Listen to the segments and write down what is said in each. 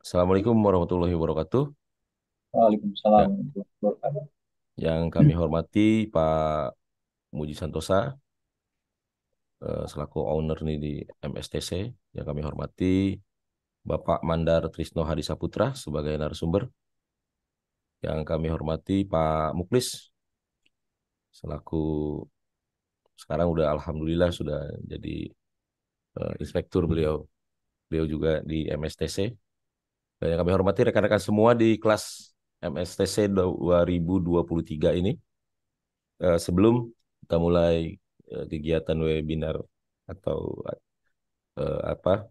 Assalamualaikum warahmatullahi wabarakatuh. Waalaikumsalam Ya, warahmatullahi wabarakatuh. yang kami hormati Pak Muji Santosa selaku owner nih di MSTC. Yang kami hormati Bapak Mandar Trisno Hadi Saputra sebagai narasumber. Yang kami hormati Pak Muklis selaku sekarang udah alhamdulillah sudah jadi inspektur beliau. Beliau juga di MSTC. Dan yang kami hormati rekan-rekan semua di kelas MSTC 2023 ini. Sebelum kita mulai kegiatan webinar atau apa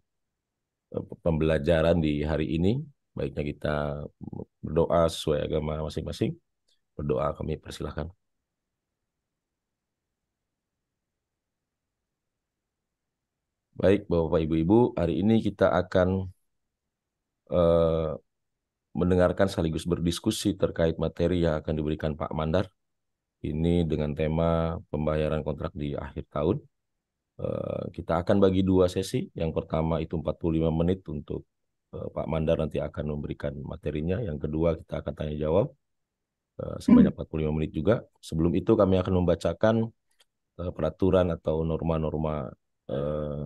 pembelajaran di hari ini, baiknya kita berdoa sesuai agama masing-masing. Berdoa kami persilahkan. Baik, Bapak Ibu-Ibu, hari ini kita akan eh, mendengarkan sekaligus berdiskusi terkait materi yang akan diberikan Pak Mandar. Ini dengan tema pembayaran kontrak di akhir tahun. Kita akan bagi dua sesi. Yang pertama itu 45 menit untuk Pak Mandar nanti akan memberikan materinya. Yang kedua kita akan tanya jawab sebanyak 45 menit juga. Sebelum itu kami akan membacakan peraturan atau norma-norma eh,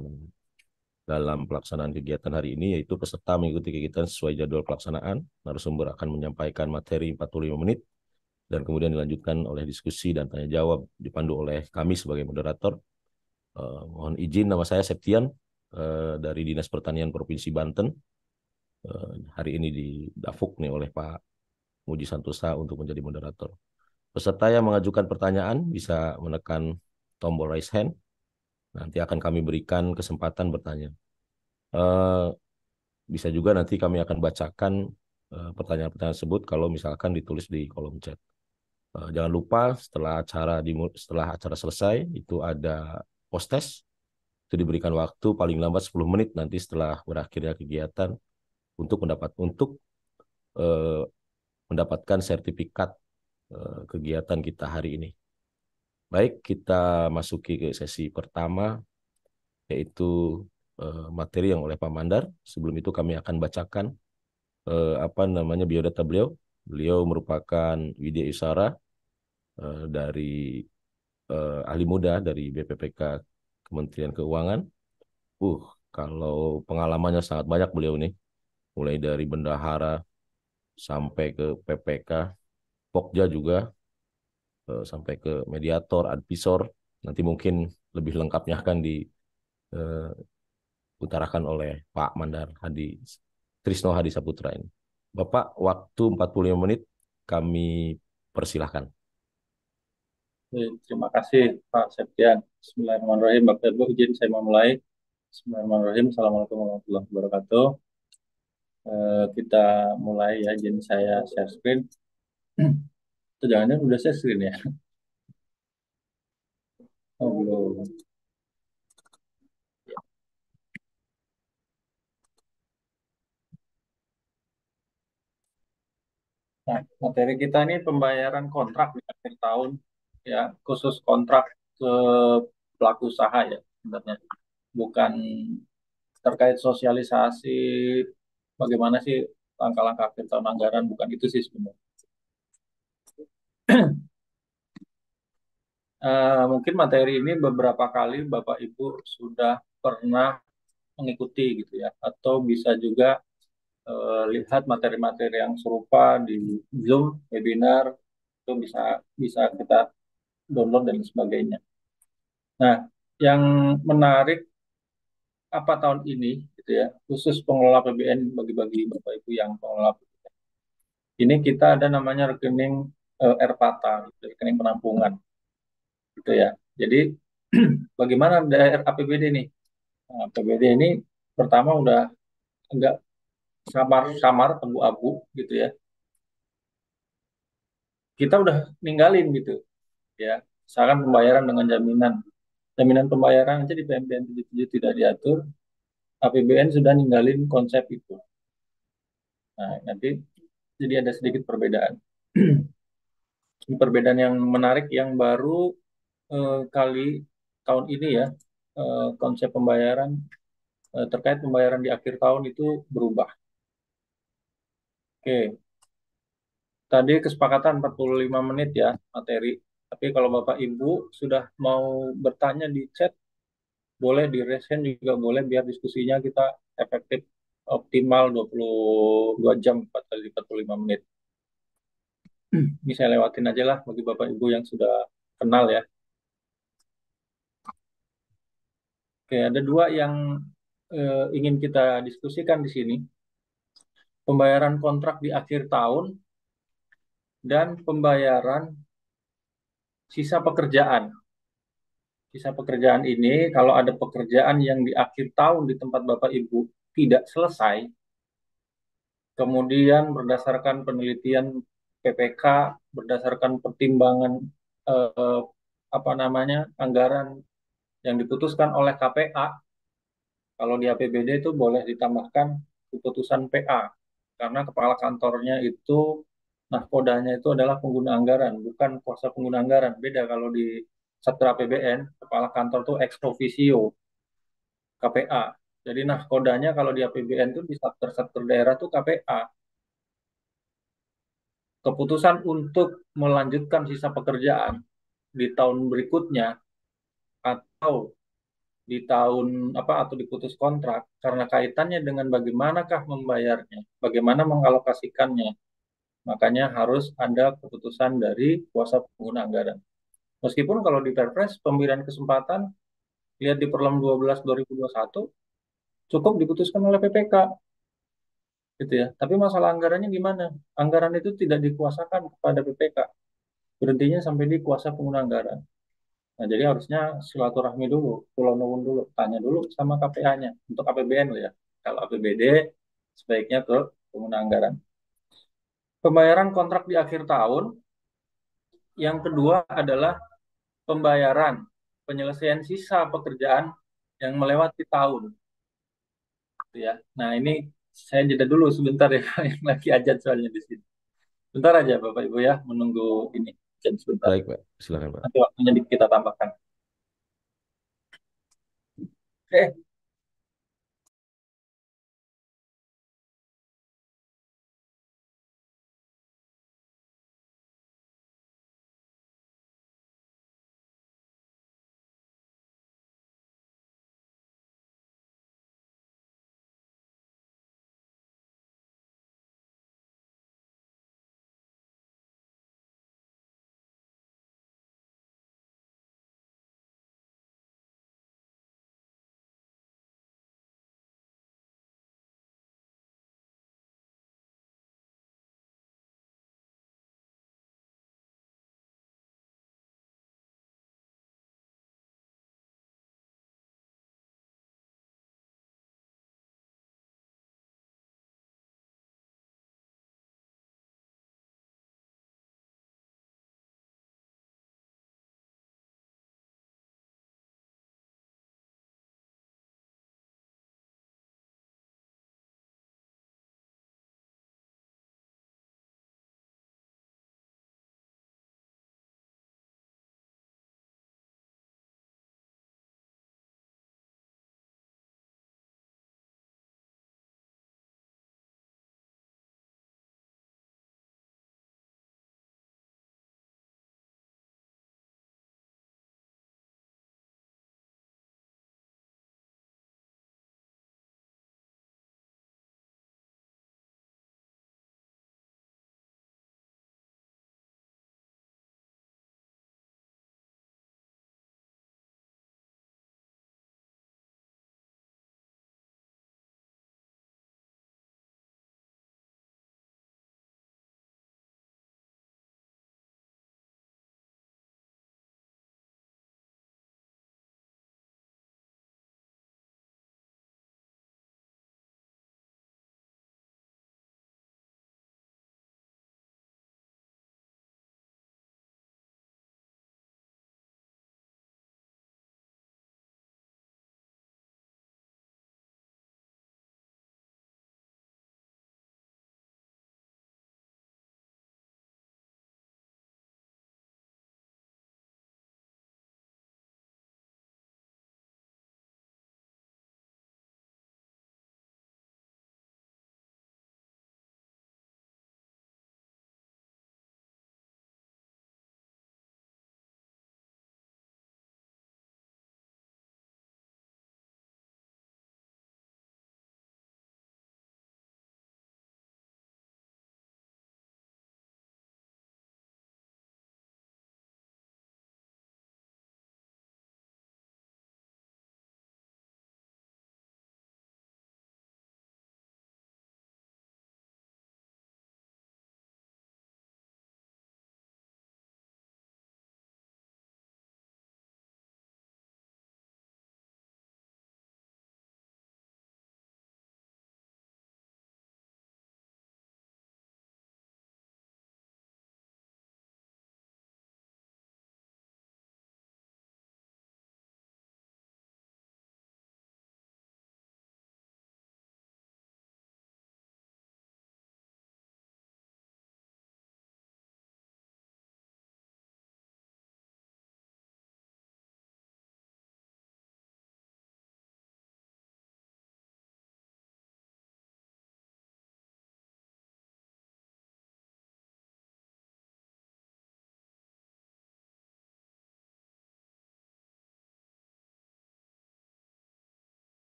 dalam pelaksanaan kegiatan hari ini, yaitu peserta mengikuti kegiatan sesuai jadwal pelaksanaan. Narasumber akan menyampaikan materi 45 menit dan kemudian dilanjutkan oleh diskusi dan tanya jawab dipandu oleh kami sebagai moderator. Mohon izin, nama saya Septian dari Dinas Pertanian Provinsi Banten. Hari ini didafuk nih oleh Pak Muji Santosa untuk menjadi moderator. Peserta yang mengajukan pertanyaan bisa menekan tombol raise hand. Nanti akan kami berikan kesempatan bertanya. Eh, Bisa juga nanti kami akan bacakan pertanyaan-pertanyaan tersebut kalau misalkan ditulis di kolom chat. Jangan lupa setelah acara selesai itu ada post test. Itu diberikan waktu paling lambat 10 menit nanti setelah berakhirnya kegiatan untuk eh, mendapatkan sertifikat kegiatan kita hari ini. Baik, kita masuki ke sesi pertama, yaitu materi yang oleh Pak Mandar. Sebelum itu kami akan bacakan apa namanya biodata beliau. Beliau merupakan widya Isara dari ahli muda dari BPPK Kementerian Keuangan. Uh, Kalau pengalamannya sangat banyak beliau nih, mulai dari bendahara sampai ke PPK, Pokja juga, sampai ke mediator, advisor. Nanti mungkin lebih lengkapnya akan diutarakan oleh Pak Mandar Hadi Trisno Hadi Saputra ini. Bapak, waktu 45 menit kami persilahkan. Terima kasih Pak Septian. Bismillahirrahmanirrahim. Bapak Ibu, izin saya memulai. Bismillahirrahmanirrahim. Assalamualaikum warahmatullahi wabarakatuh. Kita mulai ya. Izin saya share screen. Itu jangan-jangan udah share screen ya? Oh, belum. Nah, materi kita ini pembayaran kontrak di akhir tahun ya, khusus kontrak ke pelaku usaha ya sebenarnya. Bukan terkait sosialisasi bagaimana sih langkah-langkah akhir tahun anggaran, bukan itu sih sebenarnya. Mungkin materi ini beberapa kali Bapak Ibu sudah pernah mengikuti gitu ya, atau bisa juga lihat materi-materi yang serupa di Zoom, webinar, itu bisa bisa kita download dan sebagainya. Nah, yang menarik apa tahun ini gitu ya, khusus pengelola PBN bagi-bagi Bapak Ibu yang pengelola PBN. Ini kita ada namanya rekening RPATA, gitu, rekening penampungan gitu ya. Jadi bagaimana daerah APBD nih? Nah, APBD ini pertama udah enggak samar-samar abu-abu gitu ya. Kita udah ninggalin gitu ya. Misalkan pembayaran dengan jaminan. Jaminan pembayaran aja di PMBN 77 tidak diatur. APBN sudah ninggalin konsep itu. Nah, nanti jadi ada sedikit perbedaan. Perbedaan yang menarik yang baru kali tahun ini ya, konsep pembayaran terkait pembayaran di akhir tahun itu berubah. Oke, tadi kesepakatan 45 menit ya materi. Tapi kalau Bapak Ibu sudah mau bertanya di chat, boleh di raise hand juga boleh biar diskusinya kita efektif optimal 22 jam 4 kali 45 menit. Ini saya lewatin aja lah bagi Bapak Ibu yang sudah kenal ya. Oke, ada dua yang ingin kita diskusikan di sini. Pembayaran kontrak di akhir tahun dan pembayaran sisa pekerjaan. Sisa pekerjaan ini, kalau ada pekerjaan yang di akhir tahun di tempat Bapak Ibu tidak selesai, kemudian berdasarkan penelitian PPK, berdasarkan pertimbangan eh, apa namanya anggaran yang diputuskan oleh KPA, kalau di APBD itu boleh ditambahkan keputusan PA, karena kepala kantornya itu nahkodanya itu adalah pengguna anggaran, bukan kuasa pengguna anggaran. Beda kalau di Satker APBN, kepala kantor itu ex officio KPA. Jadi nahkodanya kalau di APBN itu di Satker daerah itu KPA. Keputusan untuk melanjutkan sisa pekerjaan di tahun berikutnya atau di tahun apa atau diputus kontrak karena kaitannya dengan bagaimanakah membayarnya, bagaimana mengalokasikannya. Makanya harus ada keputusan dari kuasa pengguna anggaran. Meskipun kalau di Perpres pemberian kesempatan lihat di Perlem 12 2021 cukup diputuskan oleh PPK gitu ya. Tapi masalah anggarannya gimana? Anggaran itu tidak dikuasakan kepada PPK. Berhentinya sampai di kuasa pengguna anggaran. Nah, jadi harusnya silaturahmi dulu, pulau nuwun dulu, tanya dulu sama KPA-nya untuk APBN loh ya. Kalau APBD sebaiknya ke pengguna anggaran. Pembayaran kontrak di akhir tahun. Yang kedua adalah pembayaran penyelesaian sisa pekerjaan yang melewati tahun. Gitu ya. Nah, ini saya jeda dulu sebentar ya, yang lagi ajan soalnya di sini. Bentar aja Bapak Ibu ya, menunggu ini. Ajan sebentar. Baik, Pak. Silakan, Pak. Nanti waktunya kita tambahkan. Oke,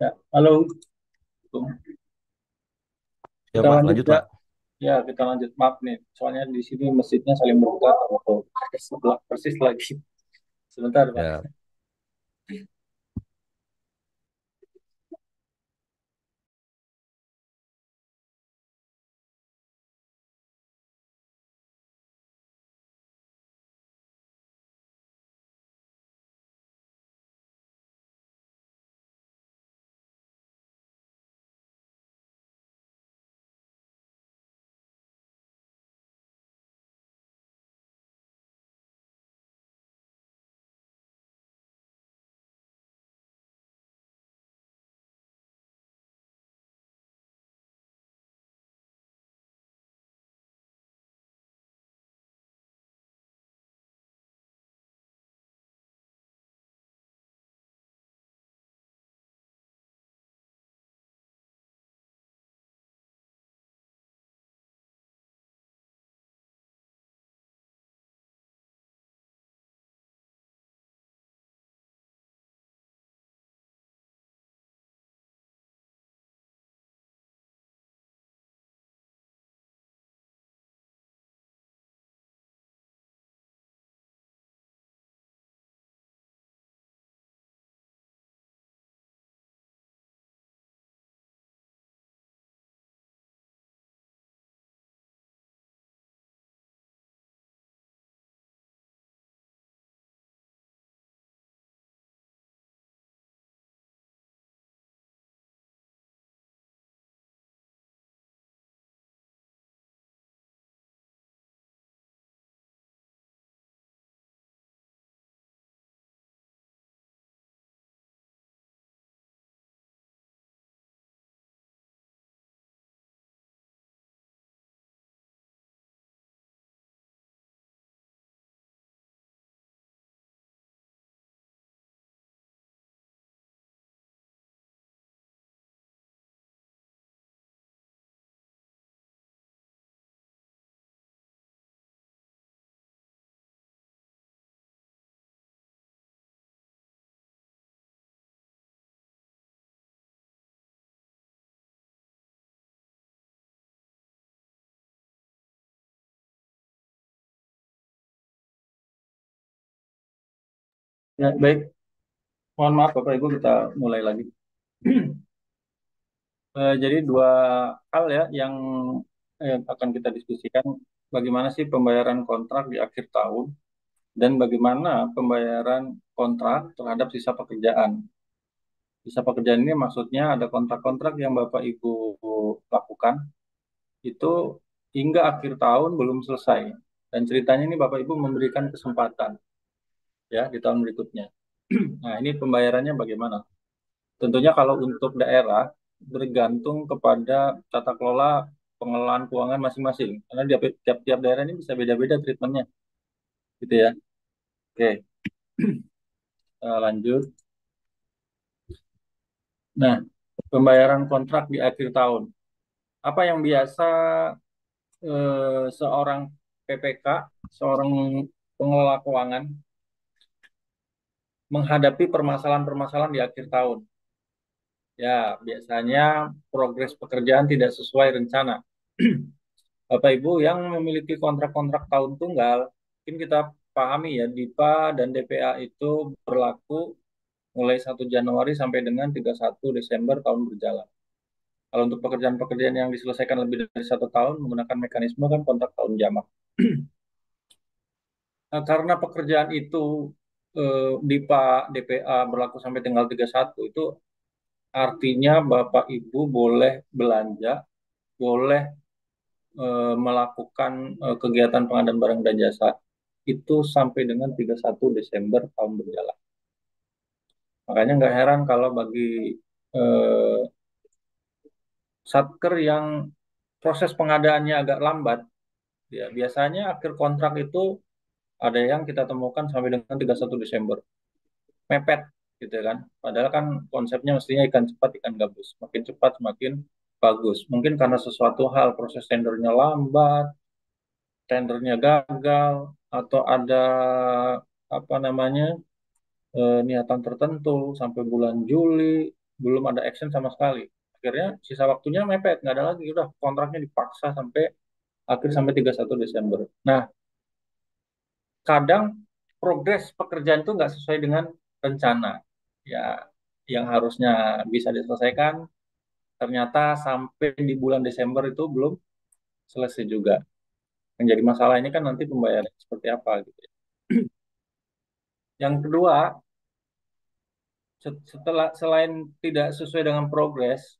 Ya, halo, Ya kita Pak, lanjut lanjut ya. Pak. Ya, kita lanjut. Maaf nih, soalnya di sini masjidnya saling buka atau sebelah persis lagi. Sebentar, Pak. Ya, Ya, baik. Mohon maaf, Bapak Ibu, kita mulai lagi. Jadi dua hal ya yang akan kita diskusikan. Bagaimana sih pembayaran kontrak di akhir tahun dan bagaimana pembayaran kontrak terhadap sisa pekerjaan. Sisa pekerjaan ini maksudnya ada kontrak-kontrak yang Bapak Ibu lakukan itu hingga akhir tahun belum selesai. Dan ceritanya ini Bapak Ibu memberikan kesempatan ya di tahun berikutnya. Nah, ini pembayarannya bagaimana? Tentunya kalau untuk daerah bergantung kepada tata kelola pengelolaan keuangan masing-masing. Karena tiap-tiap daerah ini bisa beda-beda treatmentnya, gitu ya. Oke, lanjut. Nah, pembayaran kontrak di akhir tahun. Apa yang biasa seorang PPK, seorang pengelola keuangan menghadapi permasalahan-permasalahan di akhir tahun? Ya, biasanya progres pekerjaan tidak sesuai rencana. Bapak Ibu yang memiliki kontrak-kontrak tahun tunggal, mungkin kita pahami ya, DIPA dan DPA itu berlaku mulai 1 Januari sampai dengan 31 Desember tahun berjalan. Kalau untuk pekerjaan-pekerjaan yang diselesaikan lebih dari 1 tahun menggunakan mekanisme kan kontrak tahun jamak. Nah, karena pekerjaan itu DIPA, DPA berlaku sampai tanggal 31, itu artinya Bapak Ibu boleh belanja, boleh melakukan kegiatan pengadaan barang dan jasa itu sampai dengan 31 Desember tahun berjalan. Makanya nggak heran kalau bagi eh, satker yang proses pengadaannya agak lambat, ya biasanya akhir kontrak itu ada yang kita temukan sampai dengan 31 Desember. Mepet gitu kan. Padahal kan konsepnya mestinya ikan cepat ikan gabus. Makin cepat semakin bagus. Mungkin karena sesuatu hal proses tendernya lambat, tendernya gagal, atau ada apa namanya niatan tertentu sampai bulan Juli. belum ada action sama sekali. Akhirnya sisa waktunya mepet, nggak ada lagi. Udah kontraknya dipaksa sampai akhir sampai 31 Desember. Nah, kadang progres pekerjaan itu nggak sesuai dengan rencana. Ya, yang harusnya bisa diselesaikan, ternyata sampai di bulan Desember itu belum selesai juga. Yang jadi masalah ini kan nanti pembayaran seperti apa gitu ya. Yang kedua, setelah selain tidak sesuai dengan progres,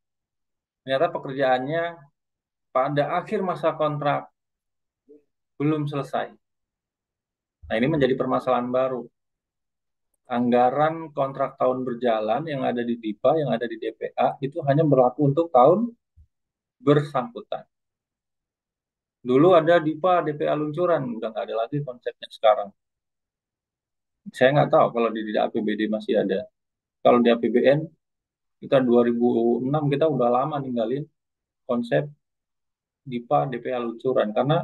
ternyata pekerjaannya pada akhir masa kontrak belum selesai. Nah, ini menjadi permasalahan baru. Anggaran kontrak tahun berjalan yang ada di DIPA, yang ada di DPA, itu hanya berlaku untuk tahun bersangkutan. Dulu ada DIPA, DPA luncuran, udah nggak ada lagi konsepnya sekarang. Saya nggak tahu kalau di APBD masih ada. Kalau di APBN, kita 2006 kita udah lama ninggalin konsep DIPA, DPA luncuran. Karena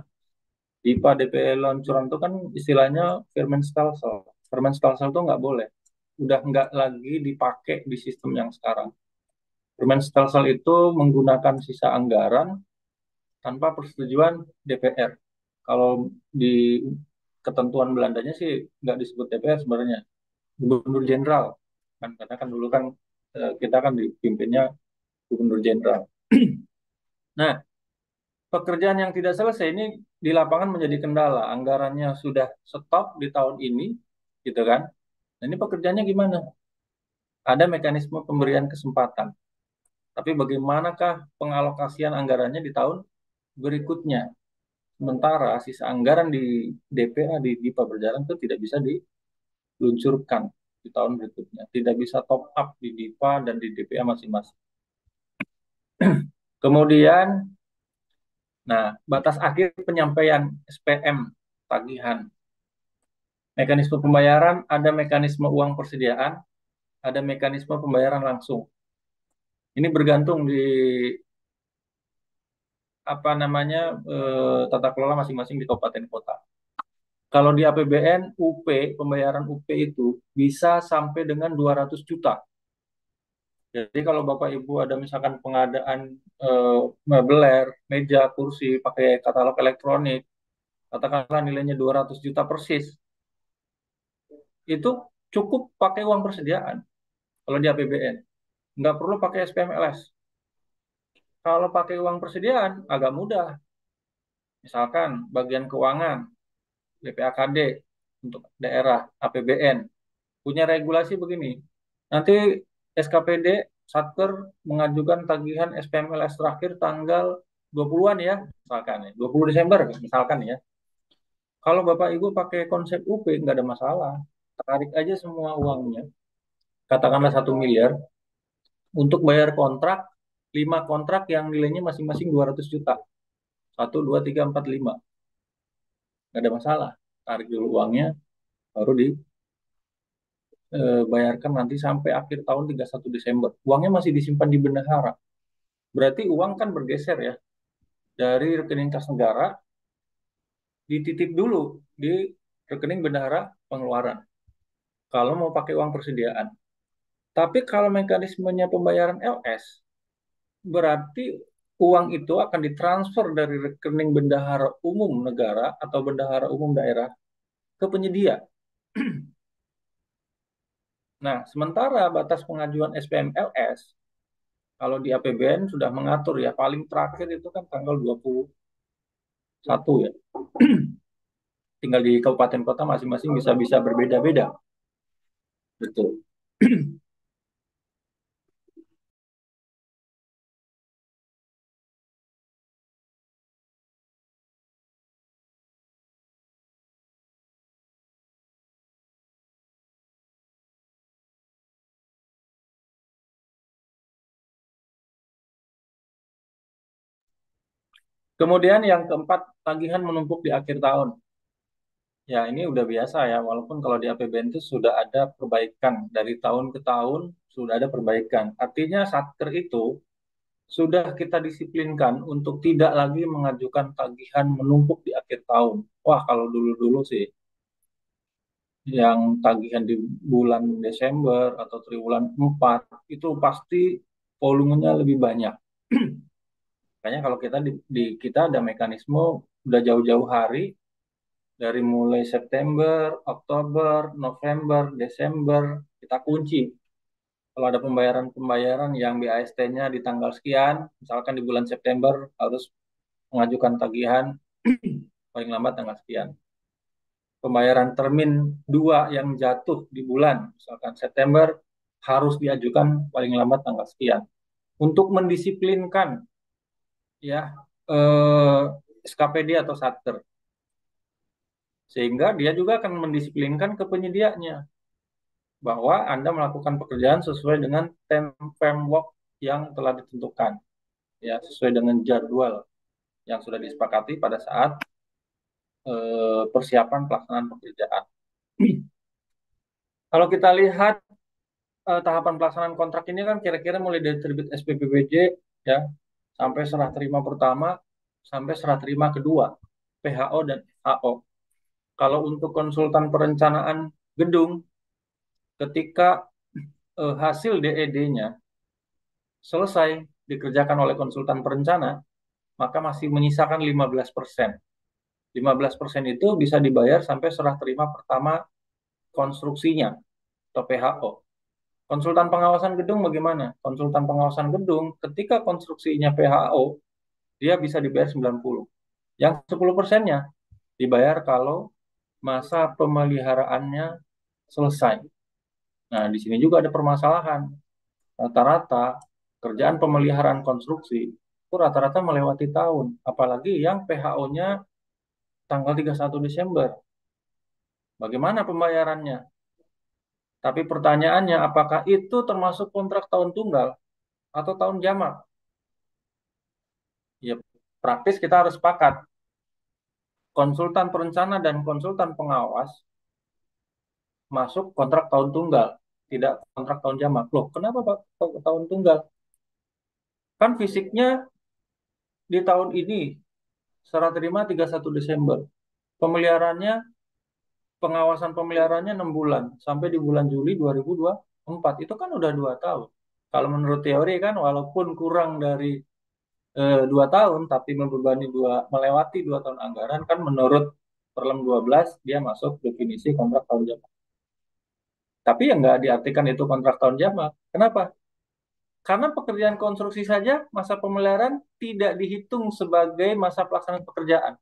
DIPA, DPA luncuran itu kan istilahnya Firmenstelsel. Firmenstelsel itu nggak boleh. Udah nggak lagi dipakai di sistem yang sekarang. Firmenstelsel itu menggunakan sisa anggaran tanpa persetujuan DPR. Kalau di ketentuan Belandanya sih nggak disebut DPR sebenarnya, Gubernur Jenderal. Kan, karena kan dulu kan kita kan dipimpinnya Gubernur Jenderal. Nah, pekerjaan yang tidak selesai ini di lapangan menjadi kendala. Anggarannya sudah stop di tahun ini, gitu kan? Nah, ini pekerjaannya gimana? Ada mekanisme pemberian kesempatan. Tapi bagaimanakah pengalokasian anggarannya di tahun berikutnya? Sementara sisa anggaran di DPA di DIPA berjalan itu tidak bisa diluncurkan di tahun berikutnya. Tidak bisa top up di DIPA dan di DPA masing-masing. Kemudian, nah, batas akhir penyampaian SPM tagihan. Mekanisme pembayaran, ada mekanisme uang persediaan, ada mekanisme pembayaran langsung. Ini bergantung di apa namanya tata kelola masing-masing di kabupaten kota. Kalau di APBN, UP, pembayaran UP itu bisa sampai dengan 200 juta. Jadi kalau Bapak Ibu ada misalkan pengadaan mebeler, meja, kursi, pakai katalog elektronik, katakanlah nilainya 200 juta persis, itu cukup pakai uang persediaan kalau di APBN. Nggak perlu pakai SPMLS. Kalau pakai uang persediaan, agak mudah. Misalkan bagian keuangan, BPAKD untuk daerah, APBN, punya regulasi begini. Nanti SKPD, Satker mengajukan tagihan SPMLS terakhir tanggal 20-an ya, misalkan ya, 20 Desember misalkan ya. Kalau Bapak Ibu pakai konsep UP nggak ada masalah. Tarik aja semua uangnya, katakanlah 1 miliar, untuk bayar kontrak, 5 kontrak yang nilainya masing-masing 200 juta. 1, 2, 3, 4, 5. Nggak ada masalah. Tarik dulu uangnya, baru dibayarkan nanti sampai akhir tahun 31 Desember. Uangnya masih disimpan di bendahara. Berarti uang kan bergeser ya. Dari rekening kas negara, dititip dulu di rekening bendahara pengeluaran. Kalau mau pakai uang persediaan. Tapi kalau mekanismenya pembayaran LS, berarti uang itu akan ditransfer dari rekening bendahara umum negara atau bendahara umum daerah ke penyedia. Nah, sementara batas pengajuan SPMLS, kalau di APBN sudah mengatur ya, paling terakhir itu kan tanggal 21 ya. Tinggal di kabupaten kota masing-masing bisa berbeda-beda. Betul. Kemudian yang keempat, tagihan menumpuk di akhir tahun. Ya, ini udah biasa ya, walaupun kalau di APBN itu sudah ada perbaikan. Dari tahun ke tahun sudah ada perbaikan. Artinya Satker itu sudah kita disiplinkan untuk tidak lagi mengajukan tagihan menumpuk di akhir tahun. Wah, kalau dulu-dulu sih yang tagihan di bulan Desember atau triwulan 4 itu pasti volumenya lebih banyak. Makanya kalau kita ada mekanisme udah jauh-jauh hari dari mulai September, Oktober, November, Desember kita kunci. Kalau ada pembayaran-pembayaran yang BAST-nya di tanggal sekian, misalkan di bulan September harus mengajukan tagihan paling lambat tanggal sekian. Pembayaran termin 2 yang jatuh di bulan, misalkan September, harus diajukan paling lambat tanggal sekian. Untuk mendisiplinkan ya eh, SKPD atau Satker, sehingga dia juga akan mendisiplinkan ke penyedianya bahwa Anda melakukan pekerjaan sesuai dengan framework yang telah ditentukan, ya sesuai dengan jadwal yang sudah disepakati pada saat persiapan pelaksanaan pekerjaan. Kalau kita lihat tahapan pelaksanaan kontrak ini kan kira-kira mulai dari terbit SPPBJ ya sampai serah terima pertama sampai serah terima kedua PHO dan FHO. Kalau untuk konsultan perencanaan gedung ketika hasil DED-nya selesai dikerjakan oleh konsultan perencana, maka masih menyisakan 15%. 15% itu bisa dibayar sampai serah terima pertama konstruksinya atau PHO. Konsultan pengawasan gedung bagaimana? Konsultan pengawasan gedung ketika konstruksinya PHO, dia bisa dibayar 90. Yang 10%-nya dibayar kalau masa pemeliharaannya selesai. Nah, di sini juga ada permasalahan. Rata-rata kerjaan pemeliharaan konstruksi itu rata-rata melewati tahun, apalagi yang PHO-nya tanggal 31 Desember. Bagaimana pembayarannya? Tapi pertanyaannya, apakah itu termasuk kontrak tahun tunggal atau tahun jamak? Ya, praktis kita harus sepakat. Konsultan perencana dan konsultan pengawas masuk kontrak tahun tunggal, tidak kontrak tahun jamak. Loh, kenapa Pak tahun tunggal? Kan fisiknya di tahun ini serah terima 31 Desember. Pemeliharaannya, pengawasan pemeliharaannya 6 bulan sampai di bulan Juli 2024. Itu kan udah 2 tahun. Kalau menurut teori kan walaupun kurang dari 2 tahun tapi melewati 2 tahun anggaran kan menurut Perlem 12 dia masuk definisi kontrak tahun jamak. Tapi yang nggak diartikan itu kontrak tahun jamak. Kenapa? Karena pekerjaan konstruksi saja masa pemeliharaan tidak dihitung sebagai masa pelaksanaan pekerjaan.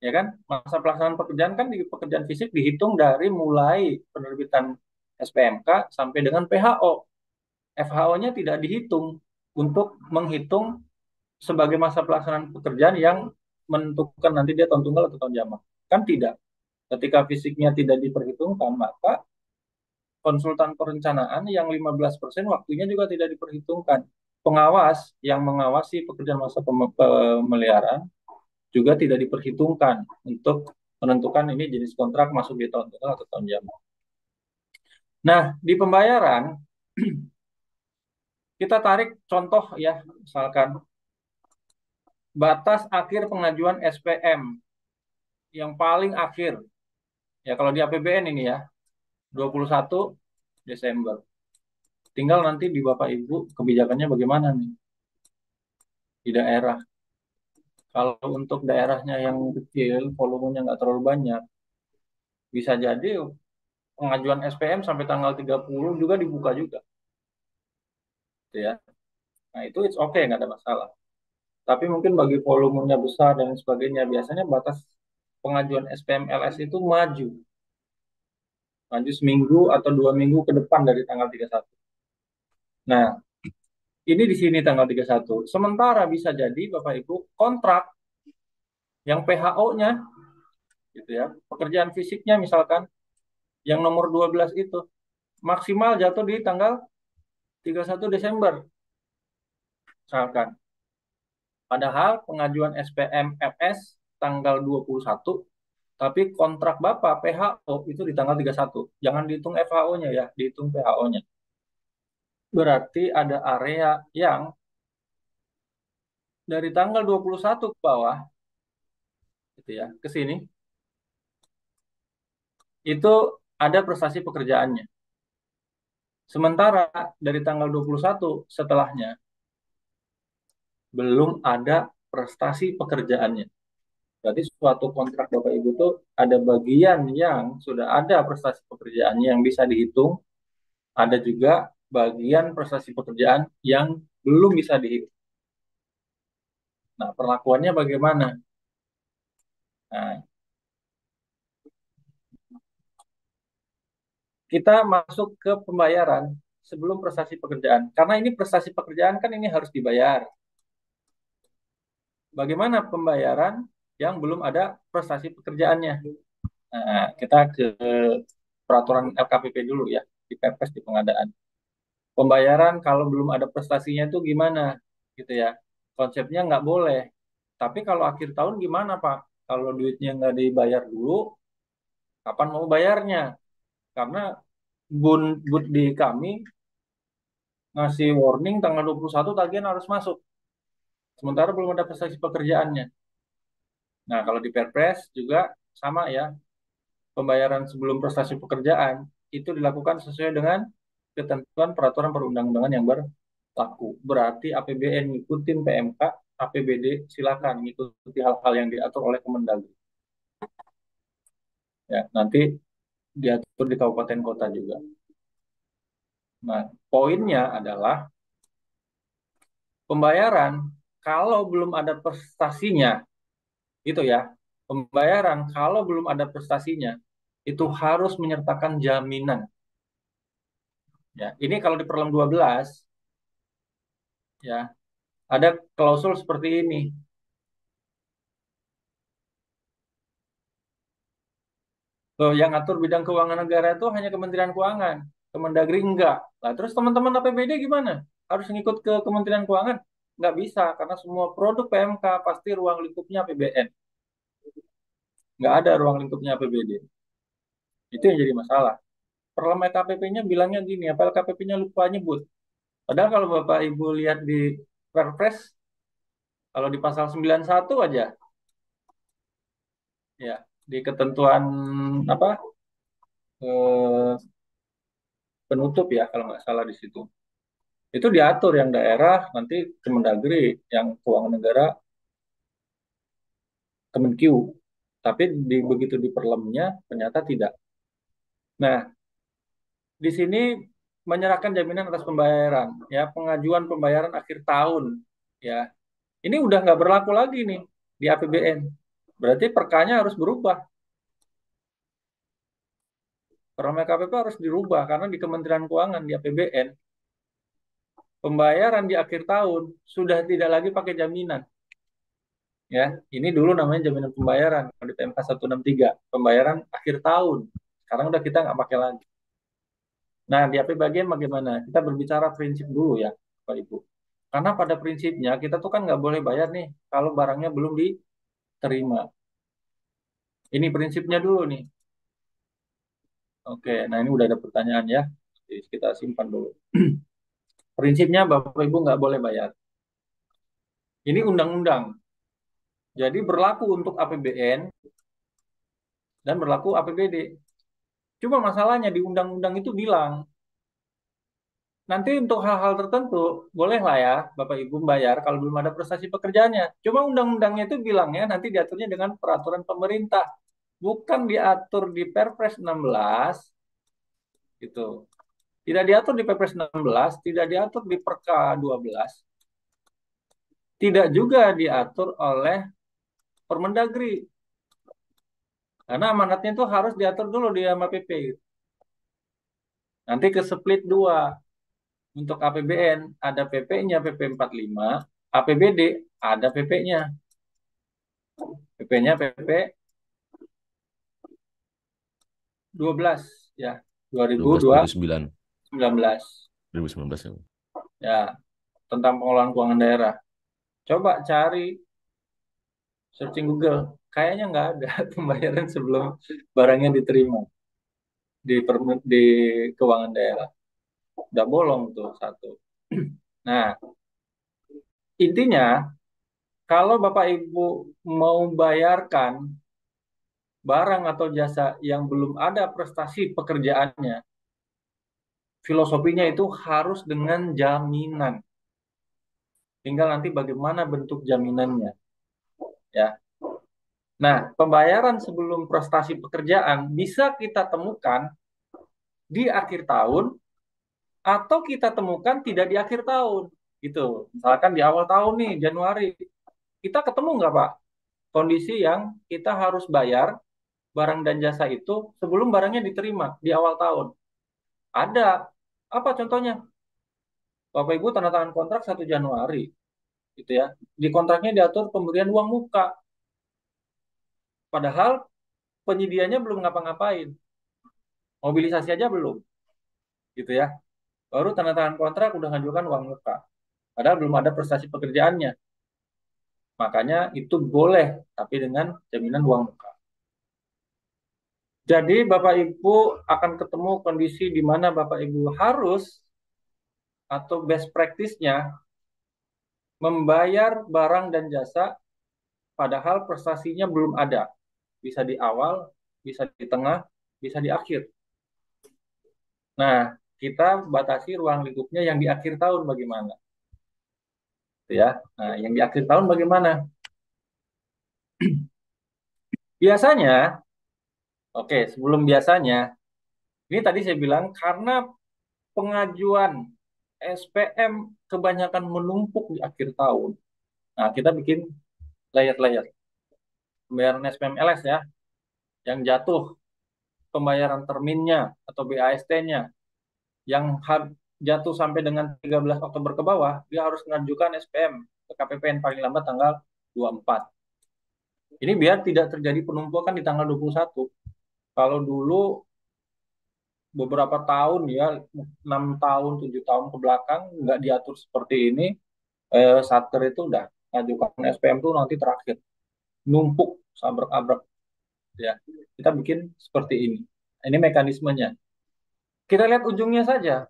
Ya kan? Masa pelaksanaan pekerjaan kan di pekerjaan fisik dihitung dari mulai penerbitan SPMK sampai dengan PHO. FHO-nya tidak dihitung untuk menghitung sebagai masa pelaksanaan pekerjaan yang menentukan nanti dia tahun tunggal atau tahun jamak. Kan tidak. Ketika fisiknya tidak diperhitungkan, maka konsultan perencanaan yang 15% waktunya juga tidak diperhitungkan. Pengawas yang mengawasi pekerjaan masa pemeliharaan juga tidak diperhitungkan untuk menentukan ini jenis kontrak masuk di tahun tunggal atau tahun jamak. Nah, di pembayaran kita tarik contoh ya, misalkan batas akhir pengajuan SPM yang paling akhir. Ya kalau di APBN ini ya, 21 Desember. Tinggal nanti di Bapak Ibu kebijakannya bagaimana nih di daerah. Kalau untuk daerahnya yang kecil, volumenya nggak terlalu banyak, bisa jadi pengajuan SPM sampai tanggal 30 juga dibuka juga. Gitu ya. Nah itu it's okay, nggak ada masalah. Tapi mungkin bagi volumenya besar dan sebagainya, biasanya batas pengajuan SPM LS itu maju. Maju seminggu atau 2 minggu ke depan dari tanggal 31. Nah, ini di sini tanggal 31. Sementara bisa jadi Bapak Ibu kontrak yang PHO-nya gitu ya, pekerjaan fisiknya misalkan yang nomor 12 itu maksimal jatuh di tanggal 31 Desember misalkan. Padahal pengajuan SPM FS tanggal 21 tapi kontrak Bapak PHO itu di tanggal 31. Jangan dihitung FHO-nya ya, dihitung PHO-nya. Berarti ada area yang dari tanggal 21 ke bawah gitu ya, ke sini itu ada prestasi pekerjaannya. Sementara dari tanggal 21 setelahnya belum ada prestasi pekerjaannya. Berarti suatu kontrak Bapak Ibu itu ada bagian yang sudah ada prestasi pekerjaannya yang bisa dihitung, ada juga bagian prestasi pekerjaan yang belum bisa dihitung. Nah, perlakuannya bagaimana? Nah, kita masuk ke pembayaran sebelum prestasi pekerjaan. Karena ini prestasi pekerjaan kan ini harus dibayar. Bagaimana pembayaran yang belum ada prestasi pekerjaannya? Nah, kita ke peraturan LKPP dulu ya, di Perpres di pengadaan. Pembayaran kalau belum ada prestasinya itu gimana? Gitu ya. Konsepnya nggak boleh. Tapi kalau akhir tahun gimana, Pak? Kalau duitnya nggak dibayar dulu, kapan mau bayarnya? Karena bun, bun di kami ngasih warning tanggal 21 tagihan harus masuk. Sementara belum ada prestasi pekerjaannya. Nah, kalau di Perpres juga sama ya, pembayaran sebelum prestasi pekerjaan itu dilakukan sesuai dengan ketentuan peraturan perundang-undangan yang berlaku. Berarti APBN ngikutin PMK, APBD silakan ngikuti hal-hal yang diatur oleh Kemendagri. Ya, nanti diatur di kabupaten kota juga. Nah, poinnya adalah pembayaran kalau belum ada prestasinya, gitu ya. Pembayaran kalau belum ada prestasinya itu harus menyertakan jaminan. Ya, ini kalau di Perlem 12 ya ada klausul seperti ini. Loh, yang atur bidang keuangan negara itu hanya Kementerian Keuangan, Kemendagri enggak. Nah, terus teman-teman APBD gimana? Harus ngikut ke Kementerian Keuangan? Nggak bisa, karena semua produk PMK pasti ruang lingkupnya APBN. Nggak ada ruang lingkupnya APBD. Itu yang jadi masalah. Perlem LKPP-nya bilangnya gini, apa LKPP-nya lupa nyebut. Padahal kalau Bapak Ibu lihat di Perpres, kalau di pasal 91 aja, ya, di ketentuan apa eh, penutup ya, kalau nggak salah di situ. Itu diatur yang daerah nanti Kemendagri, yang keuangan negara Kemenkeu. Tapi begitu di perlemnya ternyata tidak. Nah, di sini menyerahkan jaminan atas pembayaran, ya pengajuan pembayaran akhir tahun, ya ini udah nggak berlaku lagi nih di APBN. Berarti perkanya harus berubah. Permen KPP harus dirubah karena di Kementerian Keuangan di APBN pembayaran di akhir tahun sudah tidak lagi pakai jaminan. Ya, ini dulu namanya jaminan pembayaran kalau di PMK 163, pembayaran akhir tahun. Sekarang udah kita nggak pakai lagi. Nah, di APBN bagaimana? Kita berbicara prinsip dulu ya, Pak Ibu. Karena pada prinsipnya kita tuh kan nggak boleh bayar nih kalau barangnya belum diterima. Ini prinsipnya dulu nih. Oke, nah ini udah ada pertanyaan ya. Jadi kita simpan dulu. Prinsipnya Bapak Ibu nggak boleh bayar. Ini undang-undang. Jadi berlaku untuk APBN dan berlaku APBD. Cuma masalahnya di undang-undang itu bilang nanti untuk hal-hal tertentu bolehlah ya Bapak Ibu bayar kalau belum ada prestasi pekerjaannya. Cuma undang-undangnya itu bilangnya nanti diaturnya dengan peraturan pemerintah, bukan diatur di Perpres 16 gitu. Tidak diatur di Perpres 16, tidak diatur di Perka 12, tidak juga diatur oleh Permendagri. Karena amanatnya itu harus diatur dulu di MAPP. Nanti ke split dua. Untuk APBN ada PP-nya PP 45, APBD ada PP-nya. PP-nya PP 12 ya, 12 2019. 2009 2019 ya. Ya, tentang pengelolaan keuangan daerah. Coba cari searching Google. Kayaknya nggak ada pembayaran sebelum barangnya diterima di keuangan daerah. Udah bolong tuh satu. Nah, intinya kalau Bapak Ibu mau bayarkan barang atau jasa yang belum ada prestasi pekerjaannya, filosofinya itu harus dengan jaminan. Tinggal nanti bagaimana bentuk jaminannya, ya. Nah, pembayaran sebelum prestasi pekerjaan bisa kita temukan di akhir tahun atau kita temukan tidak di akhir tahun, gitu. Misalkan di awal tahun nih, Januari, kita ketemu nggak Pak kondisi yang kita harus bayar barang dan jasa itu sebelum barangnya diterima di awal tahun? Ada. Apa contohnya? Bapak Ibu tanda tangan kontrak 1 Januari, gitu ya. Di kontraknya diatur pemberian uang muka, padahal penyedianya belum ngapa-ngapain, mobilisasi aja belum, gitu ya. Baru tanda tangan kontrak udah ngajukan uang muka, padahal belum ada prestasi pekerjaannya. Makanya itu boleh, tapi dengan jaminan uang muka. Jadi Bapak Ibu akan ketemu kondisi di mana Bapak Ibu harus atau best practice-nya membayar barang dan jasa padahal prestasinya belum ada. Bisa di awal, bisa di tengah, bisa di akhir. Nah, kita batasi ruang lingkupnya yang di akhir tahun bagaimana, gitu ya. Nah, yang di akhir tahun bagaimana? Biasanya, oke, sebelum biasanya, ini tadi saya bilang karena pengajuan SPM kebanyakan menumpuk di akhir tahun. Nah, kita bikin layer-layer pembayaran SPM LS ya, yang jatuh pembayaran terminnya atau BAST-nya yang jatuh sampai dengan 13 Oktober ke bawah, dia harus mengajukan SPM ke KPPN paling lambat tanggal 24. Ini biar tidak terjadi penumpukan di tanggal 21. Kalau dulu beberapa tahun ya, 6 tahun, 7 tahun ke belakang nggak diatur seperti ini, Satker itu udah ngajukan SPM tuh nanti terakhir. Numpuk, sabrak-abrak ya. Kita bikin seperti ini. Ini mekanismenya. Kita lihat ujungnya saja.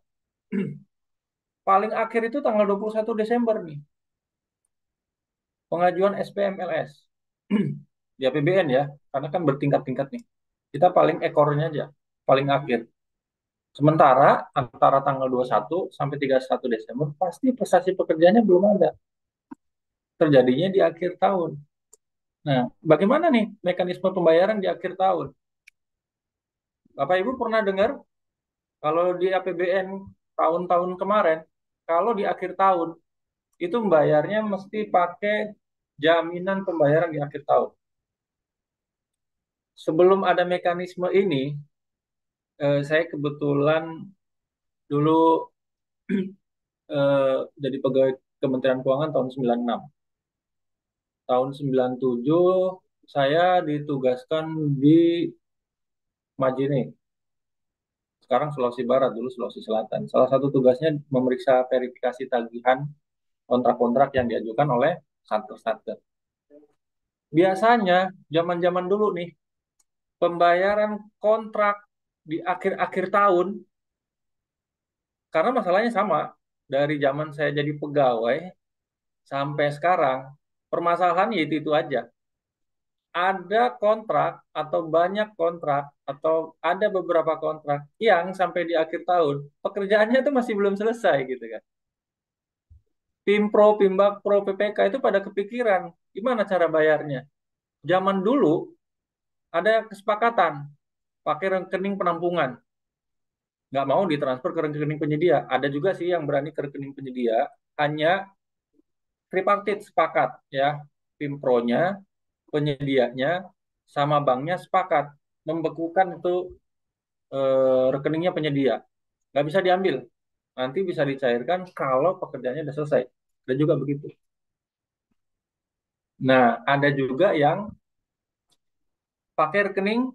Paling akhir itu tanggal 21 Desember nih. Pengajuan SPM LS. Di APBN ya, karena kan bertingkat-tingkat nih. Kita paling ekornya aja, paling akhir. Sementara antara tanggal 21 sampai 31 Desember pasti prestasi pekerjaannya belum ada. Terjadinya di akhir tahun. Nah, bagaimana nih mekanisme pembayaran di akhir tahun? Bapak Ibu pernah dengar kalau di APBN tahun-tahun kemarin, kalau di akhir tahun itu membayarnya mesti pakai jaminan pembayaran di akhir tahun. Sebelum ada mekanisme ini, saya kebetulan dulu jadi pegawai Kementerian Keuangan tahun 96. Tahun 97 saya ditugaskan di Majene, sekarang Sulawesi Barat, dulu Sulawesi Selatan. Salah satu tugasnya memeriksa verifikasi tagihan kontrak-kontrak yang diajukan oleh satker-satker. Biasanya zaman-zaman dulu nih, pembayaran kontrak di akhir-akhir tahun, karena masalahnya sama, dari zaman saya jadi pegawai sampai sekarang, permasalahannya itu aja. Ada kontrak atau banyak kontrak atau ada beberapa kontrak yang sampai di akhir tahun pekerjaannya itu masih belum selesai gitu kan. Pimpro, Pimbakpro, PPK itu pada kepikiran gimana cara bayarnya. Zaman dulu ada kesepakatan pakai rekening penampungan, nggak mau ditransfer ke rekening penyedia. Ada juga sih yang berani ke rekening penyedia, hanya tripartit sepakat ya, Pimpronya, penyedianya, sama banknya sepakat membekukan itu rekeningnya penyedia. Nggak bisa diambil. Nanti bisa dicairkan kalau pekerjaannya sudah selesai. Dan juga begitu. Nah, ada juga yang pakai rekening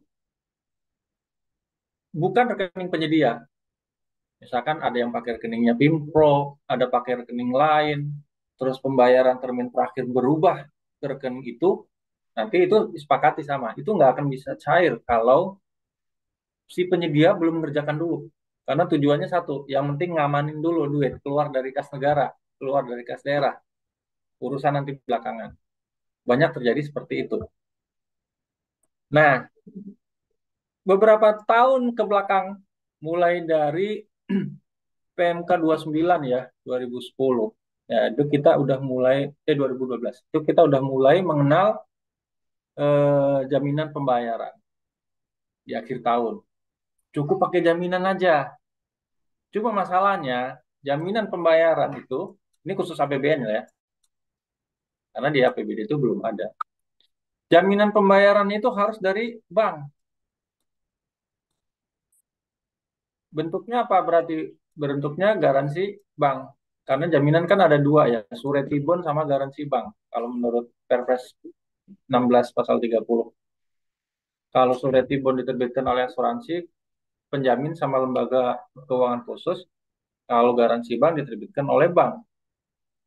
bukan rekening penyedia. Misalkan ada yang pakai rekeningnya Pimpro, ada pakai rekening lain, terus pembayaran termin terakhir berubah ke rekening itu, nanti itu disepakati sama. Itu nggak akan bisa cair kalau si penyedia belum mengerjakan dulu. Karena tujuannya satu, yang penting ngamanin dulu duit keluar dari kas negara, keluar dari kas daerah. Urusan nanti belakangan. Banyak terjadi seperti itu. Nah, beberapa tahun ke belakang, mulai dari PMK 29 ya, 2010. Ya, itu kita udah mulai, 2012. Itu kita udah mulai mengenal jaminan pembayaran di akhir tahun. Cukup pakai jaminan aja. Cuma masalahnya, jaminan pembayaran itu, ini khusus APBN ya, karena di APBD itu belum ada. Jaminan pembayaran itu harus dari bank. Bentuknya apa? Berarti bentuknya garansi bank. Karena jaminan kan ada dua ya, surety bond sama garansi bank. Kalau menurut Perpres 16 pasal 30. Kalau surety bond diterbitkan oleh asuransi, penjamin sama lembaga keuangan khusus. Kalau garansi bank diterbitkan oleh bank.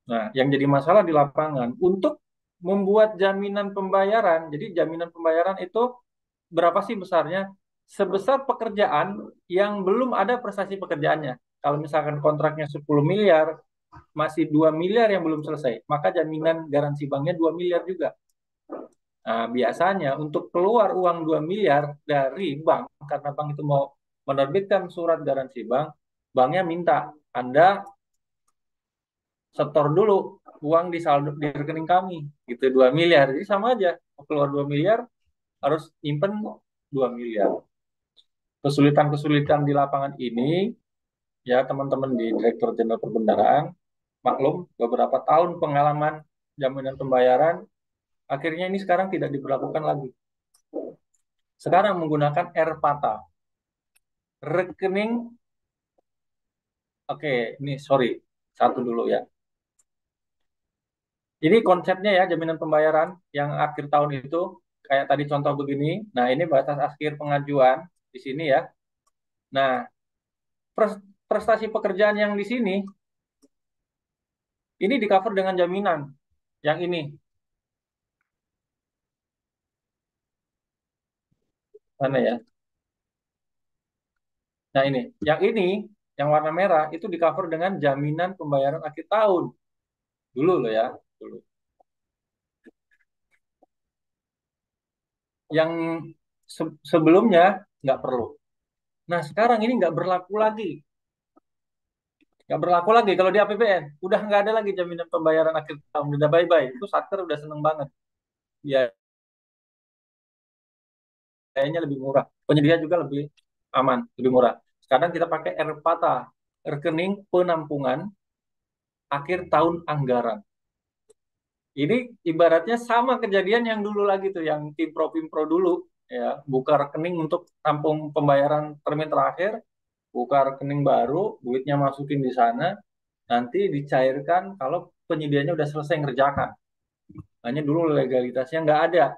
Nah, yang jadi masalah di lapangan, untuk membuat jaminan pembayaran, jadi jaminan pembayaran itu berapa sih besarnya? Sebesar pekerjaan yang belum ada prestasi pekerjaannya. Kalau misalkan kontraknya 10 miliar, masih 2 miliar yang belum selesai, maka jaminan garansi banknya 2 miliar juga. Nah, biasanya untuk keluar uang 2 miliar dari bank, karena bank itu mau menerbitkan surat garansi bank, banknya minta Anda setor dulu uang di saldo di rekening kami, gitu 2 miliar. Jadi sama aja, keluar 2 miliar, harus nyimpen 2 miliar. Kesulitan-kesulitan di lapangan ini, ya teman-teman di Direktur Jenderal Perbendaharaan, maklum beberapa tahun pengalaman jaminan pembayaran, akhirnya ini sekarang tidak diberlakukan lagi. Sekarang menggunakan RPATA, rekening, oke, ini sorry, satu dulu ya. Ini konsepnya ya, jaminan pembayaran yang akhir tahun itu, kayak tadi contoh begini. Nah, ini batas akhir pengajuan di sini ya. Nah, prestasi pekerjaan yang di sini, ini di cover dengan jaminan. Yang ini, mana ya? Nah, yang warna merah, itu di cover dengan jaminan pembayaran akhir tahun. Dulu loh ya, dulu. Yang sebelumnya nggak perlu. Nah, sekarang ini nggak berlaku lagi. Nggak berlaku lagi kalau di APBN. Udah nggak ada lagi jaminan pembayaran akhir tahun. Udah bye-bye. Itu Satker udah seneng banget. Biayanya lebih murah. Penyedia juga lebih aman, lebih murah. Sekarang kita pakai RPATA, rekening penampungan akhir tahun anggaran. Ini ibaratnya sama kejadian yang dulu lagi tuh, yang Pimpro-Pimpro dulu. Ya, buka rekening untuk tampung pembayaran termin terakhir, buka rekening baru, duitnya masukin di sana, nanti dicairkan kalau penyediaannya udah selesai ngerjakan. Hanya dulu legalitasnya nggak ada.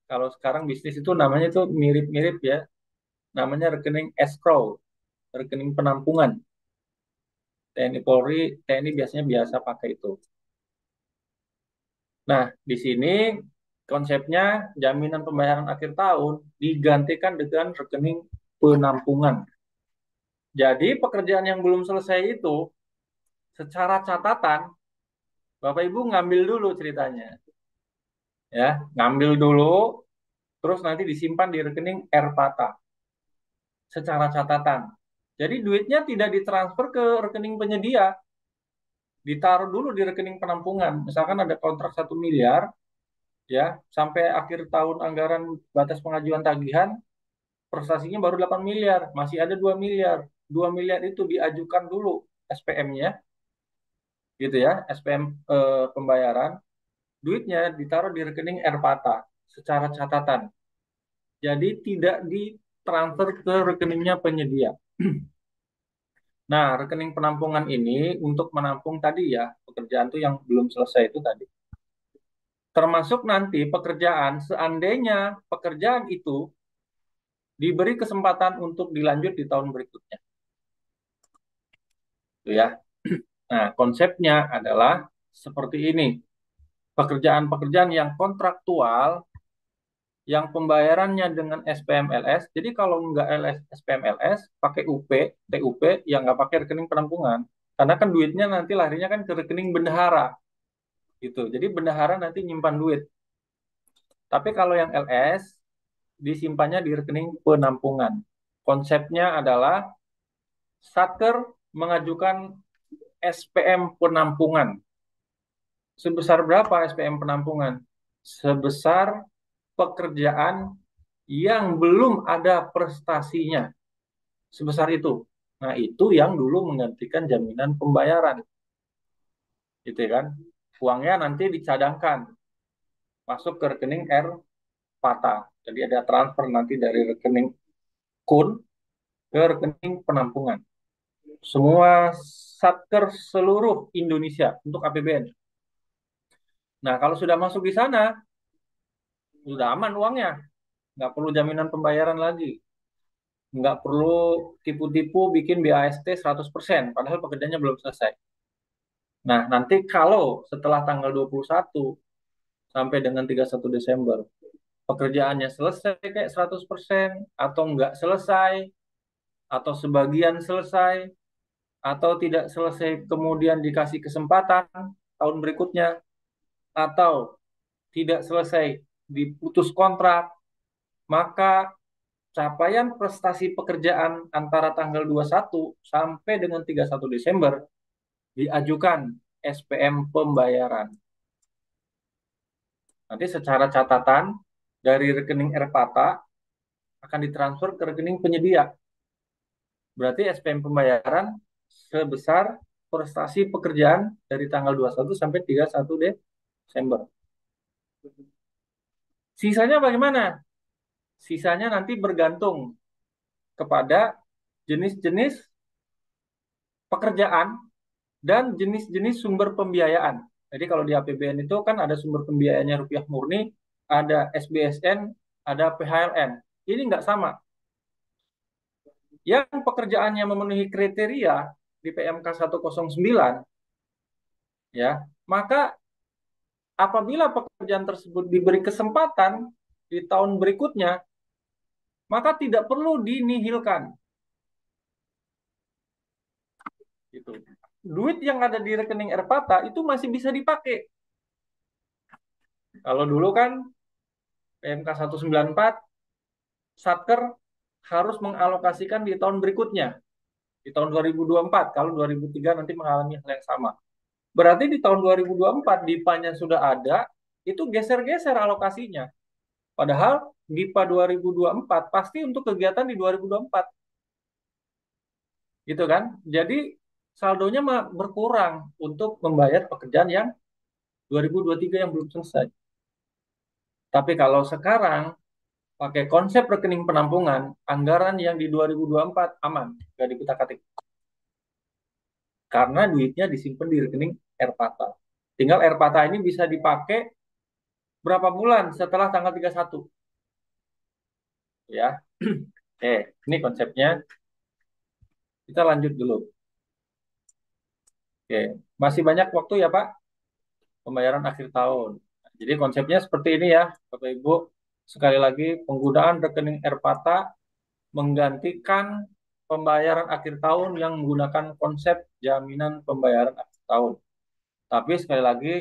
Kalau sekarang bisnis itu namanya itu mirip-mirip ya, namanya rekening escrow, rekening penampungan. TNI Polri, TNI biasanya biasa pakai itu. Nah, di sini konsepnya jaminan pembayaran akhir tahun digantikan dengan rekening penampungan. Jadi pekerjaan yang belum selesai itu, secara catatan, Bapak Ibu ngambil dulu ceritanya. Ya, ngambil dulu, terus nanti disimpan di rekening RPATA secara catatan. Jadi duitnya tidak ditransfer ke rekening penyedia, ditaruh dulu di rekening penampungan. Misalkan ada kontrak 1 miliar, ya, sampai akhir tahun anggaran batas pengajuan tagihan, prestasinya baru 8 miliar, masih ada 2 miliar. 2 miliar itu diajukan dulu SPM-nya, gitu ya, SPM pembayaran, duitnya ditaruh di rekening RPATA secara catatan. Jadi tidak ditransfer ke rekeningnya penyedia. Nah, rekening penampungan ini untuk menampung tadi ya, pekerjaan itu yang belum selesai itu tadi. Termasuk nanti pekerjaan, seandainya pekerjaan itu diberi kesempatan untuk dilanjut di tahun berikutnya. Itu ya. Nah, konsepnya adalah seperti ini. Pekerjaan-pekerjaan yang kontraktual, yang pembayarannya dengan SPMLS. Jadi kalau nggak SPMLS, pakai TUP, yang nggak pakai rekening penampungan. Karena kan duitnya nanti larinya kan ke rekening bendahara. Gitu. Jadi bendahara nanti nyimpan duit. Tapi kalau yang LS, disimpannya di rekening penampungan. Konsepnya adalah Satker mengajukan SPM penampungan. Sebesar berapa SPM penampungan? Sebesar pekerjaan yang belum ada prestasinya. Sebesar itu. Nah, itu yang dulu menggantikan jaminan pembayaran. Gitu kan? Uangnya nanti dicadangkan masuk ke rekening R Pata. Jadi ada transfer nanti dari rekening KUN ke rekening penampungan. Semua satker seluruh Indonesia untuk APBN. Nah, kalau sudah masuk di sana, sudah aman uangnya. Nggak perlu jaminan pembayaran lagi. Nggak perlu tipu-tipu bikin BAST 100%, padahal pekerjaannya belum selesai. Nah, nanti kalau setelah tanggal 21 sampai dengan 31 Desember, pekerjaannya selesai kayak 100%, atau nggak selesai, atau sebagian selesai, atau tidak selesai kemudian dikasih kesempatan tahun berikutnya, atau tidak selesai diputus kontrak, maka capaian prestasi pekerjaan antara tanggal 21 sampai dengan 31 Desember diajukan SPM pembayaran. Nanti secara catatan dari rekening Erpata akan ditransfer ke rekening penyedia. Berarti SPM pembayaran sebesar prestasi pekerjaan dari tanggal 21 sampai 31 Desember. Sisanya bagaimana? Sisanya nanti bergantung kepada jenis-jenis pekerjaan dan jenis-jenis sumber pembiayaan. Jadi kalau di APBN itu kan ada sumber pembiayaannya rupiah murni, ada SBSN, ada PHLN. Ini nggak sama. Yang pekerjaannya memenuhi kriteria di PMK 109, ya, maka apabila pekerjaan tersebut diberi kesempatan di tahun berikutnya, maka tidak perlu dinihilkan. Gitu. Duit yang ada di rekening Erpata itu masih bisa dipakai. Kalau dulu kan PMK 194, Satker harus mengalokasikan di tahun berikutnya, di tahun 2024, kalau 2003 nanti mengalami hal yang sama. Berarti di tahun 2024 DIPA-nya sudah ada, itu geser-geser alokasinya. Padahal DIPA 2024 pasti untuk kegiatan di 2024. Gitu kan? Jadi saldonya berkurang untuk membayar pekerjaan yang 2023 yang belum selesai. Tapi kalau sekarang pakai konsep rekening penampungan, anggaran yang di 2024 aman, nggak dikutak-atik. Karena duitnya disimpan di rekening Erpata. Tinggal Erpata ini bisa dipakai berapa bulan setelah tanggal 31. Ya. Oke, ini konsepnya. Kita lanjut dulu. Oke, masih banyak waktu ya Pak, pembayaran akhir tahun. Jadi konsepnya seperti ini ya, Bapak Ibu. Sekali lagi, penggunaan rekening Erpata menggantikan pembayaran akhir tahun yang menggunakan konsep jaminan pembayaran akhir tahun. Tapi sekali lagi,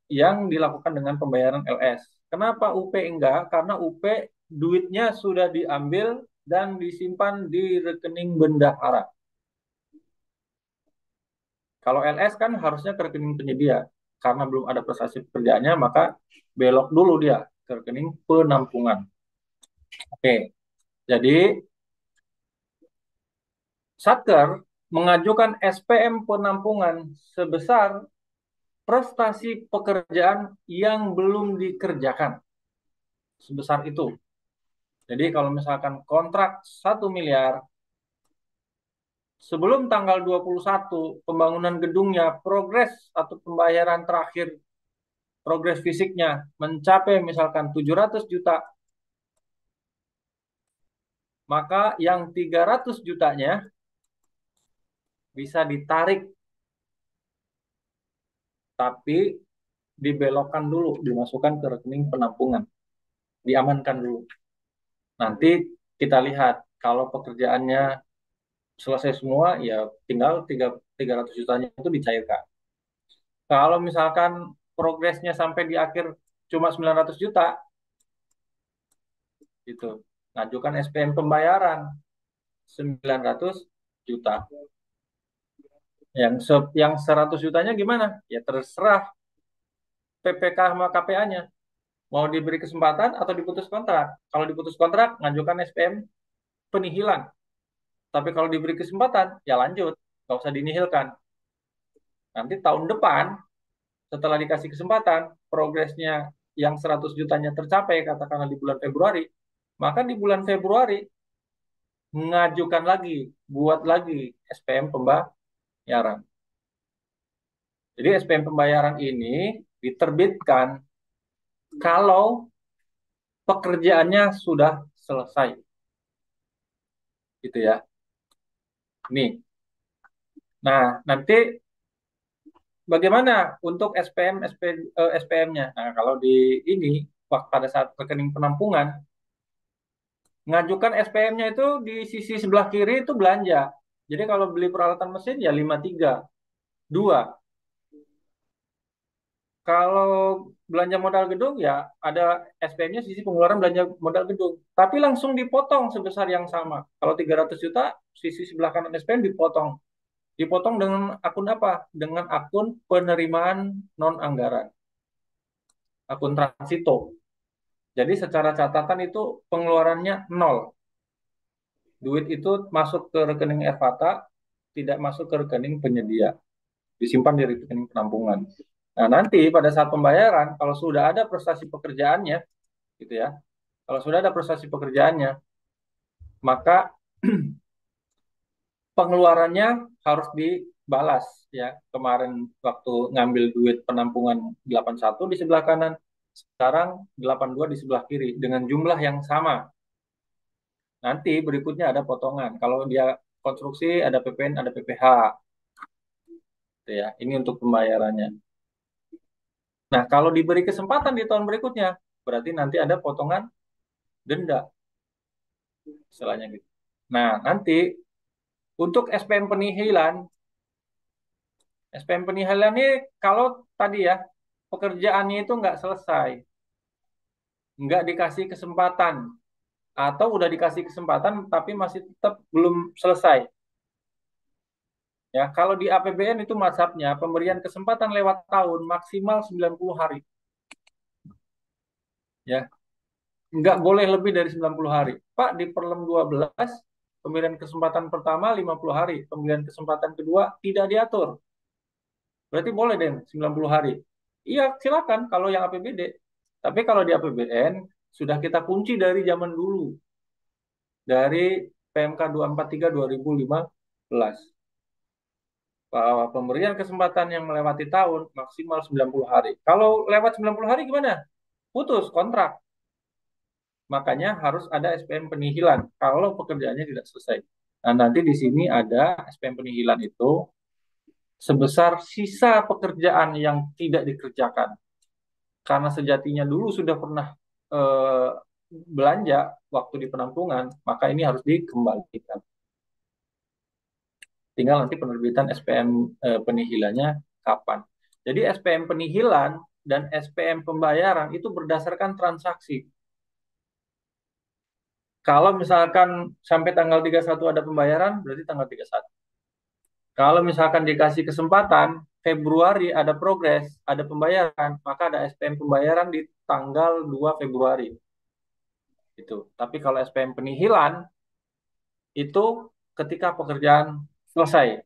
yang dilakukan dengan pembayaran LS. Kenapa UP enggak? Karena UP duitnya sudah diambil dan disimpan di rekening bendahara. Kalau LS kan harusnya ke rekening penyedia. Karena belum ada prestasi pekerjaannya, maka belok dulu dia ke rekening penampungan. Oke, jadi Satker mengajukan SPM penampungan sebesar prestasi pekerjaan yang belum dikerjakan. Sebesar itu. Jadi kalau misalkan kontrak 1 miliar, sebelum tanggal 21 pembangunan gedungnya progres atau pembayaran terakhir progres fisiknya mencapai misalkan 700 juta, maka yang 300 jutanya bisa ditarik, tapi dibelokkan dulu, dimasukkan ke rekening penampungan, diamankan dulu. Nanti kita lihat kalau pekerjaannya selesai semua, ya tinggal 300 jutanya itu dicairkan. Kalau misalkan progresnya sampai di akhir cuma 900 juta, gitu. ngajukan SPM pembayaran 900 juta. Yang 100 jutanya gimana? Ya terserah PPK sama KPA-nya. Mau diberi kesempatan atau diputus kontrak. Kalau diputus kontrak, ngajukan SPM penihilan. Tapi kalau diberi kesempatan, ya lanjut. Nggak usah dinihilkan. Nanti tahun depan, setelah dikasih kesempatan, progresnya yang 100 jutanya tercapai, katakanlah di bulan Februari, maka di bulan Februari mengajukan lagi, buat lagi SPM pembayaran. Jadi SPM pembayaran ini diterbitkan kalau pekerjaannya sudah selesai, gitu ya. Nih, nah nanti bagaimana untuk SPM-nya? Nah, kalau di ini pada saat rekening penampungan, ngajukan SPM-nya itu di sisi sebelah kiri itu belanja. Jadi kalau beli peralatan mesin ya 53. Dua, kalau belanja modal gedung ya ada SPM-nya sisi pengeluaran belanja modal gedung. Tapi langsung dipotong sebesar yang sama. Kalau 300 juta, sisi sebelah kanan SPM dipotong. Dipotong dengan akun apa? Dengan akun penerimaan non anggaran, akun transito. Jadi secara catatan itu pengeluarannya nol. Duit itu masuk ke rekening Ervata, tidak masuk ke rekening penyedia, disimpan di rekening penampungan. Nah, nanti pada saat pembayaran, kalau sudah ada prestasi pekerjaannya, gitu ya, kalau sudah ada prestasi pekerjaannya, maka pengeluarannya harus dibalas ya. Kemarin waktu ngambil duit penampungan 81 di sebelah kanan, sekarang 82 di sebelah kiri dengan jumlah yang sama. Nanti berikutnya ada potongan. Kalau dia konstruksi ada PPN, ada PPH, gitu ya. Ini untuk pembayarannya. Nah, kalau diberi kesempatan di tahun berikutnya, berarti nanti ada potongan denda, istilahnya gitu. Nah, nanti untuk SPM penihilan ini kalau tadi ya pekerjaannya itu nggak selesai, nggak dikasih kesempatan, atau udah dikasih kesempatan tapi masih tetap belum selesai. Ya, kalau di APBN itu mazhabnya pemberian kesempatan lewat tahun maksimal 90 hari. Ya, nggak boleh lebih dari 90 hari. Pak, di Perlem 12, pemberian kesempatan pertama 50 hari, pemberian kesempatan kedua tidak diatur. Berarti boleh deh 90 hari. Iya, silakan kalau yang APBD. Tapi kalau di APBN, sudah kita kunci dari zaman dulu. Dari PMK 243 2015. Bahwa pemberian kesempatan yang melewati tahun maksimal 90 hari. Kalau lewat 90 hari gimana? Putus kontrak. Makanya harus ada SPM penihilan kalau pekerjaannya tidak selesai. Nah, nanti di sini ada SPM penihilan itu sebesar sisa pekerjaan yang tidak dikerjakan. Karena sejatinya dulu sudah pernah eh, belanja waktu di penampungan, maka ini harus dikembalikan. Tinggal nanti penerbitan SPM penihilannya kapan. Jadi SPM penihilan dan SPM pembayaran itu berdasarkan transaksi. Kalau misalkan sampai tanggal 31 ada pembayaran, berarti tanggal 31. Kalau misalkan dikasih kesempatan, Februari ada progres, ada pembayaran, maka ada SPM pembayaran di tanggal 2 Februari. Itu. Tapi kalau SPM penihilan, itu ketika pekerjaan selesai.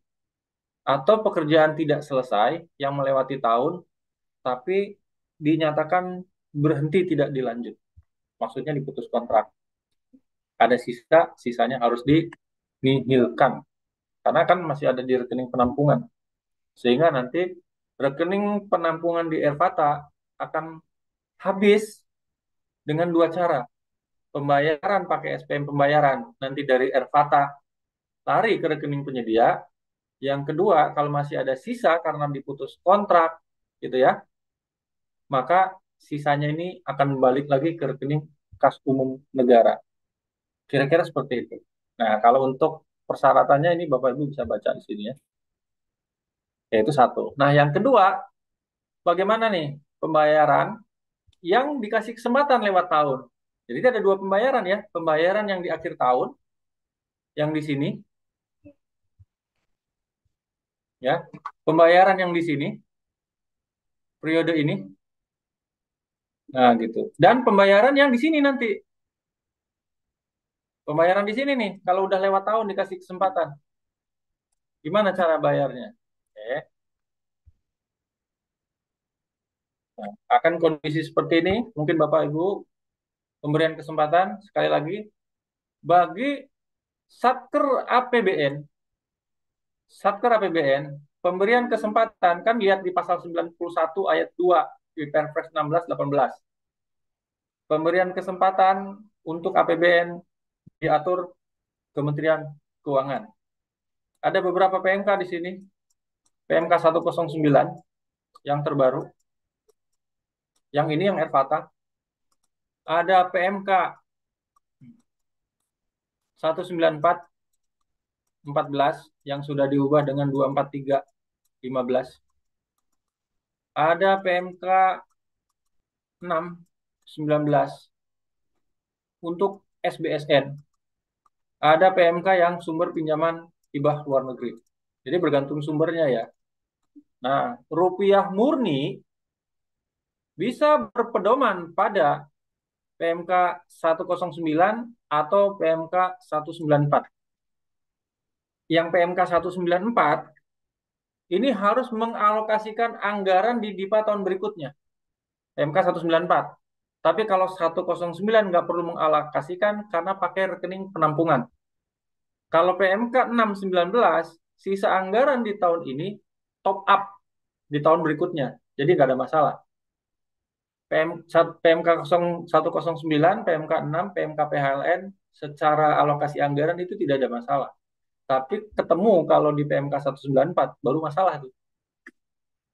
Atau pekerjaan tidak selesai yang melewati tahun, tapi dinyatakan berhenti tidak dilanjut. Maksudnya diputus kontrak. Ada sisa, sisanya harus dinihilkan. Karena kan masih ada di rekening penampungan. Sehingga nanti rekening penampungan di Ervata akan habis dengan dua cara. Pembayaran pakai SPM pembayaran nanti dari Ervata lari ke rekening penyedia. Yang kedua, kalau masih ada sisa karena diputus kontrak, gitu ya, maka sisanya ini akan balik lagi ke rekening kas umum negara. Kira-kira seperti itu. Nah, kalau untuk persyaratannya ini Bapak Ibu bisa baca di sini ya. Yaitu satu. Nah, yang kedua, bagaimana nih pembayaran yang dikasih kesempatan lewat tahun? Jadi ada dua pembayaran ya, pembayaran yang di akhir tahun, yang di sini, ya, pembayaran yang di sini, periode ini, nah gitu. Dan pembayaran yang di sini nanti, pembayaran di sini nih, kalau udah lewat tahun dikasih kesempatan, gimana cara bayarnya? Oke. Nah, akan kondisi seperti ini, mungkin Bapak Ibu pemberian kesempatan sekali lagi bagi Satker APBN, Satker APBN, pemberian kesempatan kan lihat di pasal 91 ayat 2 di Perpres 16/18. Pemberian kesempatan untuk APBN diatur Kementerian Keuangan. Ada beberapa PMK di sini. PMK 109 yang terbaru. Yang ini yang Ervata. Ada PMK 194 14 yang sudah diubah dengan 243 15. Ada PMK 6 19 untuk SBSN. Ada PMK yang sumber pinjaman hibah luar negeri. Jadi bergantung sumbernya ya. Nah, rupiah murni bisa berpedoman pada PMK 109 atau PMK 194. Yang PMK 194 ini harus mengalokasikan anggaran di DIPA tahun berikutnya. PMK 194. Tapi kalau 109 nggak perlu mengalokasikan karena pakai rekening penampungan. Kalau PMK 619, sisa anggaran di tahun ini top up di tahun berikutnya. Jadi nggak ada masalah. PMK 109, PMK 6, PMK PHLN secara alokasi anggaran itu tidak ada masalah. Tapi ketemu kalau di PMK 194 baru masalah tuh,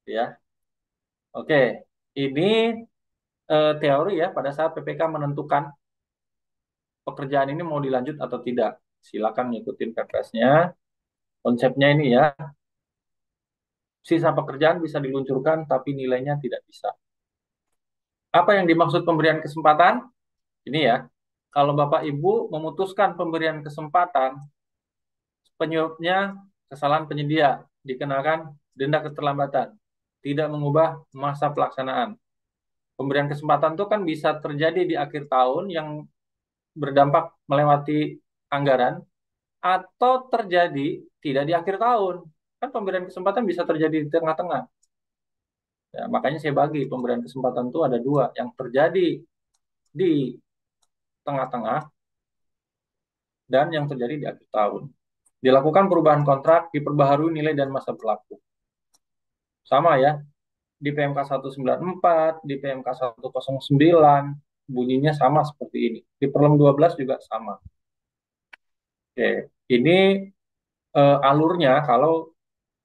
ya. Oke, ini teori ya pada saat PPK menentukan pekerjaan ini mau dilanjut atau tidak. Silakan ngikutin Perpresnya. Konsepnya ini ya, sisa pekerjaan bisa diluncurkan tapi nilainya tidak bisa. Apa yang dimaksud pemberian kesempatan? Ini ya, kalau Bapak Ibu memutuskan pemberian kesempatan, penyebabnya kesalahan penyedia, dikenakan denda keterlambatan, tidak mengubah masa pelaksanaan. Pemberian kesempatan itu kan bisa terjadi di akhir tahun yang berdampak melewati anggaran, atau terjadi tidak di akhir tahun. Kan pemberian kesempatan bisa terjadi di tengah-tengah. Ya, makanya saya bagi pemberian kesempatan itu ada dua, yang terjadi di tengah-tengah dan yang terjadi di akhir tahun. Dilakukan perubahan kontrak, diperbaharui nilai dan masa berlaku. Sama ya, di PMK 194, di PMK 109, bunyinya sama seperti ini. Di Perlem 12 juga sama. Oke, ini alurnya kalau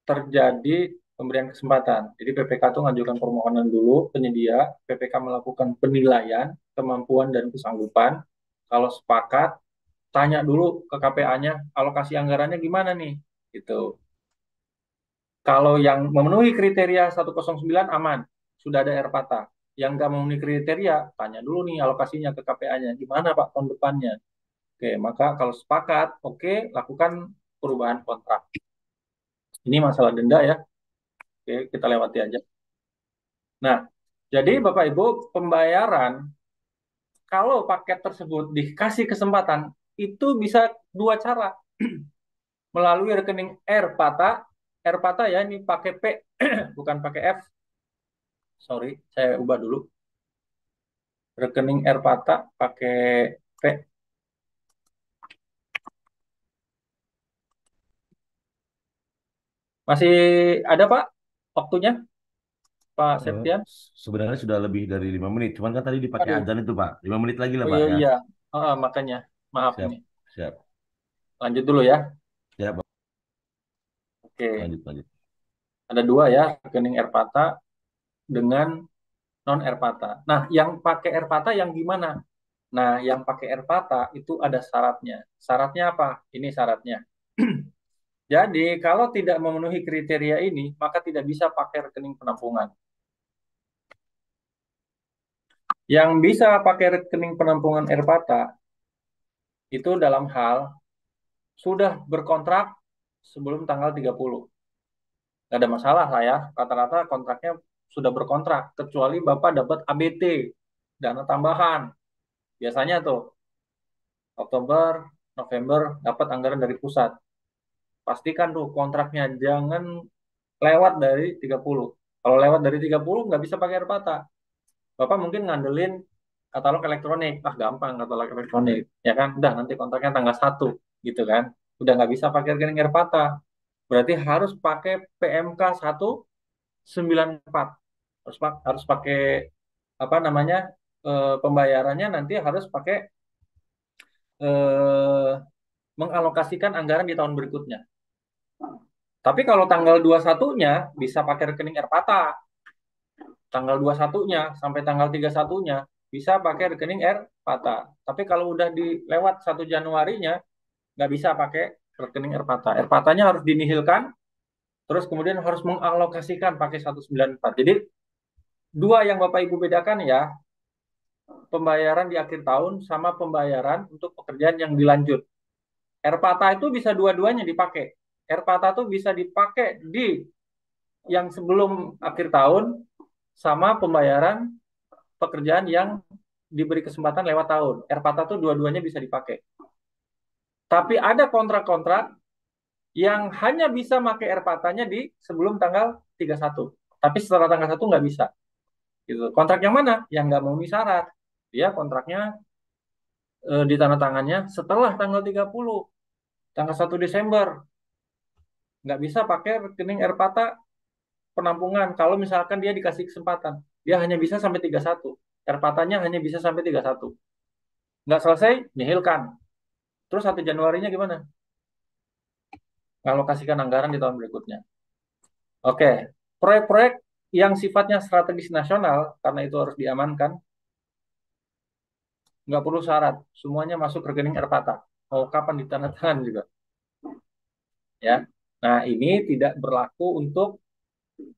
terjadi pemberian kesempatan. Jadi PPK itu mengajukan permohonan dulu, penyedia, PPK melakukan penilaian, kemampuan dan kesanggupan. Kalau sepakat, tanya dulu ke KPA-nya, alokasi anggarannya gimana nih? Gitu. Kalau yang memenuhi kriteria 109 aman, sudah ada RPATA. Yang nggak memenuhi kriteria, tanya dulu nih alokasinya ke KPA-nya, gimana Pak tahun depannya? Oke, maka kalau sepakat, oke, lakukan perubahan kontrak. Ini masalah denda ya, oke, kita lewati aja. Nah, jadi Bapak Ibu, pembayaran kalau paket tersebut dikasih kesempatan, itu bisa dua cara. Melalui rekening RPATA, RPATA ya, ini pakai P, bukan pakai F. Sorry, saya ubah dulu. Rekening RPATA pakai P. Masih ada Pak waktunya, Pak Eh, Septian? Sebenarnya sudah lebih dari 5 menit. Cuman kan tadi dipakai Aduh, adzan itu Pak. 5 menit lagi lah oh Pak iya ya. iya. Makanya, maaf Siap, ini. siap. Lanjut dulu ya. Siap, Pak. Oke, Lanjut, lanjut. ada dua ya, rekening RPATA dengan non RPATA. Nah, yang pakai RPATA yang gimana? Nah, yang pakai RPATA itu ada syaratnya. Syaratnya apa? Ini syaratnya. Jadi, kalau tidak memenuhi kriteria ini, maka tidak bisa pakai rekening penampungan. Yang bisa pakai rekening penampungan Airpata itu dalam hal sudah berkontrak sebelum tanggal 30. Nggak ada masalah lah ya. Rata-rata kontraknya sudah berkontrak. Kecuali Bapak dapat ABT, dana tambahan. Biasanya tuh Oktober, November dapat anggaran dari pusat. Pastikan tuh kontraknya jangan lewat dari 30. Kalau lewat dari 30 nggak bisa pakai Airpata. Bapak mungkin ngandelin katalog elektronik. Ah gampang katalog elektronik. Ya kan? Udah nanti kontraknya tanggal 1 gitu kan. Udah nggak bisa pakai rekening Airpata. Berarti harus pakai PMK 194. Harus pakai apa namanya? Pembayarannya nanti harus pakai eh, mengalokasikan anggaran di tahun berikutnya. Tapi kalau tanggal 21-nya bisa pakai rekening Airpata. Tanggal 21-nya sampai tanggal 31-nya bisa pakai rekening Airpata. Tapi kalau udah dilewat 1 Januarinya nggak bisa pakai rekening Airpata. Airpatanya harus dinihilkan, terus kemudian harus mengalokasikan pakai 194. Jadi dua yang Bapak Ibu bedakan ya, pembayaran di akhir tahun sama pembayaran untuk pekerjaan yang dilanjut. Airpata itu bisa dua-duanya dipakai. Airpata itu bisa dipakai di yang sebelum akhir tahun sama pembayaran pekerjaan yang diberi kesempatan lewat tahun. Airpata itu dua-duanya bisa dipakai. Tapi ada kontrak-kontrak yang hanya bisa pakai Airpatanya di sebelum tanggal 31. Tapi setelah tanggal 1 nggak bisa. Gitu. Kontrak yang mana? Yang nggak memenuhi syarat. Dia kontraknya ditandatangannya setelah tanggal 30, tanggal 1 Desember. Nggak bisa pakai rekening Airpata penampungan kalau misalkan dia dikasih kesempatan. Dia hanya bisa sampai 31. Airpatanya hanya bisa sampai 31. Nggak selesai, nihilkan. Terus 1 Januarinya gimana? Ngalokasikan anggaran di tahun berikutnya. Oke, proyek-proyek yang sifatnya strategis nasional, karena itu harus diamankan, nggak perlu syarat. Semuanya masuk rekening Airpata. Mau kapan ditandatangan juga. Ya. Nah, ini tidak berlaku untuk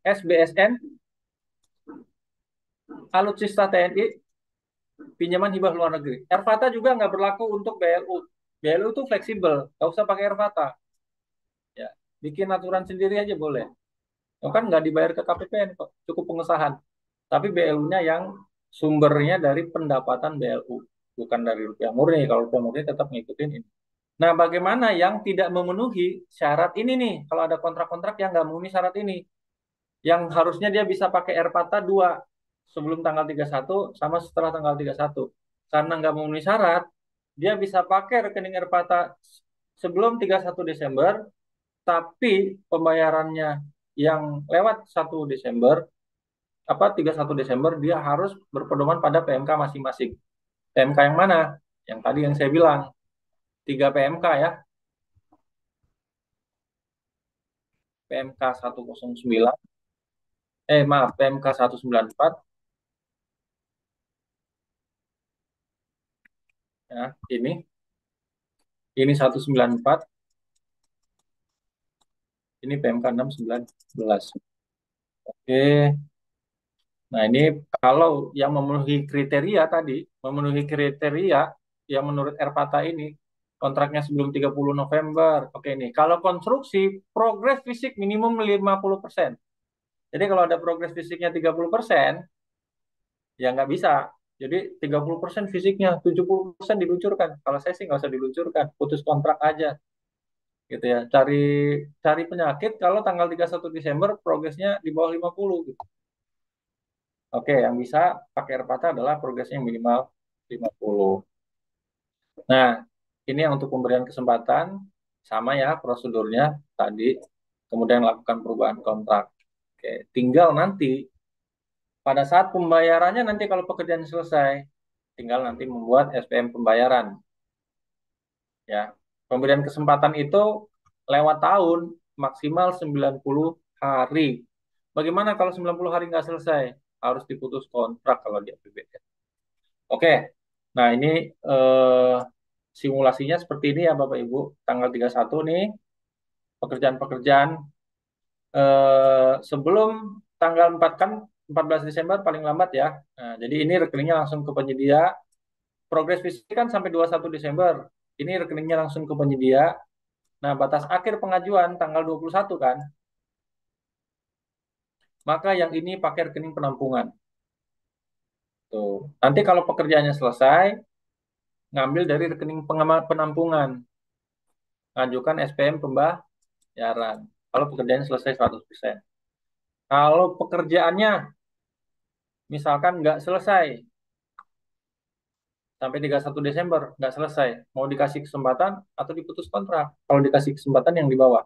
SBSN, alutsista TNI, pinjaman hibah luar negeri. Airpata juga nggak berlaku untuk BLU. BLU itu fleksibel, nggak usah pakai Airpata. Ya, bikin aturan sendiri aja boleh. Kan nggak dibayar ke KPPN kok, cukup pengesahan. Tapi BLU-nya yang sumbernya dari pendapatan BLU, bukan dari rupiah murni. Kalau rupiah murni tetap ngikutin ini. Nah, bagaimana yang tidak memenuhi syarat ini nih? Kalau ada kontrak-kontrak yang nggak memenuhi syarat ini, yang harusnya dia bisa pakai Airpata 2 sebelum tanggal 31 sama setelah tanggal 31. Karena nggak memenuhi syarat, dia bisa pakai rekening Airpata sebelum 31 Desember, tapi pembayarannya yang lewat 1 Desember, 31 Desember, dia harus berpedoman pada PMK masing-masing. PMK yang mana? Yang tadi yang saya bilang, 3 PMK ya. PMK 109, maaf, PMK 194, ya, ini 194, ini PMK 619. Oke, nah ini kalau yang memenuhi kriteria tadi, memenuhi kriteria yang menurut Erpata ini, kontraknya sebelum 30 November. Oke nih, kalau konstruksi, progres fisik minimum 50%. Jadi kalau ada progres fisiknya 30%, ya nggak bisa. Jadi 30% fisiknya, 70% diluncurkan. Kalau saya sih nggak usah diluncurkan, putus kontrak aja. Gitu ya. Cari cari penyakit kalau tanggal 31 Desember progresnya di bawah 50 gitu. Oke, yang bisa pakai Airpata adalah progresnya yang minimal 50. Nah, ini yang untuk pemberian kesempatan sama ya prosedurnya tadi, kemudian lakukan perubahan kontrak. Oke, tinggal nanti pada saat pembayarannya nanti kalau pekerjaan selesai, tinggal nanti membuat SPM pembayaran. Ya, pemberian kesempatan itu lewat tahun maksimal 90 hari. Bagaimana kalau 90 hari nggak selesai? Harus diputus kontrak kalau di APBN. Oke, nah ini eh, simulasinya seperti ini ya Bapak Ibu. Tanggal 31 nih, pekerjaan-pekerjaan sebelum tanggal 4 kan 14 Desember paling lambat ya. Nah, jadi ini rekeningnya langsung ke penyedia. Progres fisik kan sampai 21 Desember. Ini rekeningnya langsung ke penyedia. Nah, batas akhir pengajuan tanggal 21 kan. Maka yang ini pakai rekening penampungan. Tuh. Nanti kalau pekerjaannya selesai, ngambil dari rekening penampungan. Ajukan SPM pembayaran. Kalau pekerjaannya selesai 100%. Kalau pekerjaannya misalkan nggak selesai sampai 31 Desember, nggak selesai, mau dikasih kesempatan atau diputus kontrak. Kalau dikasih kesempatan yang di bawah.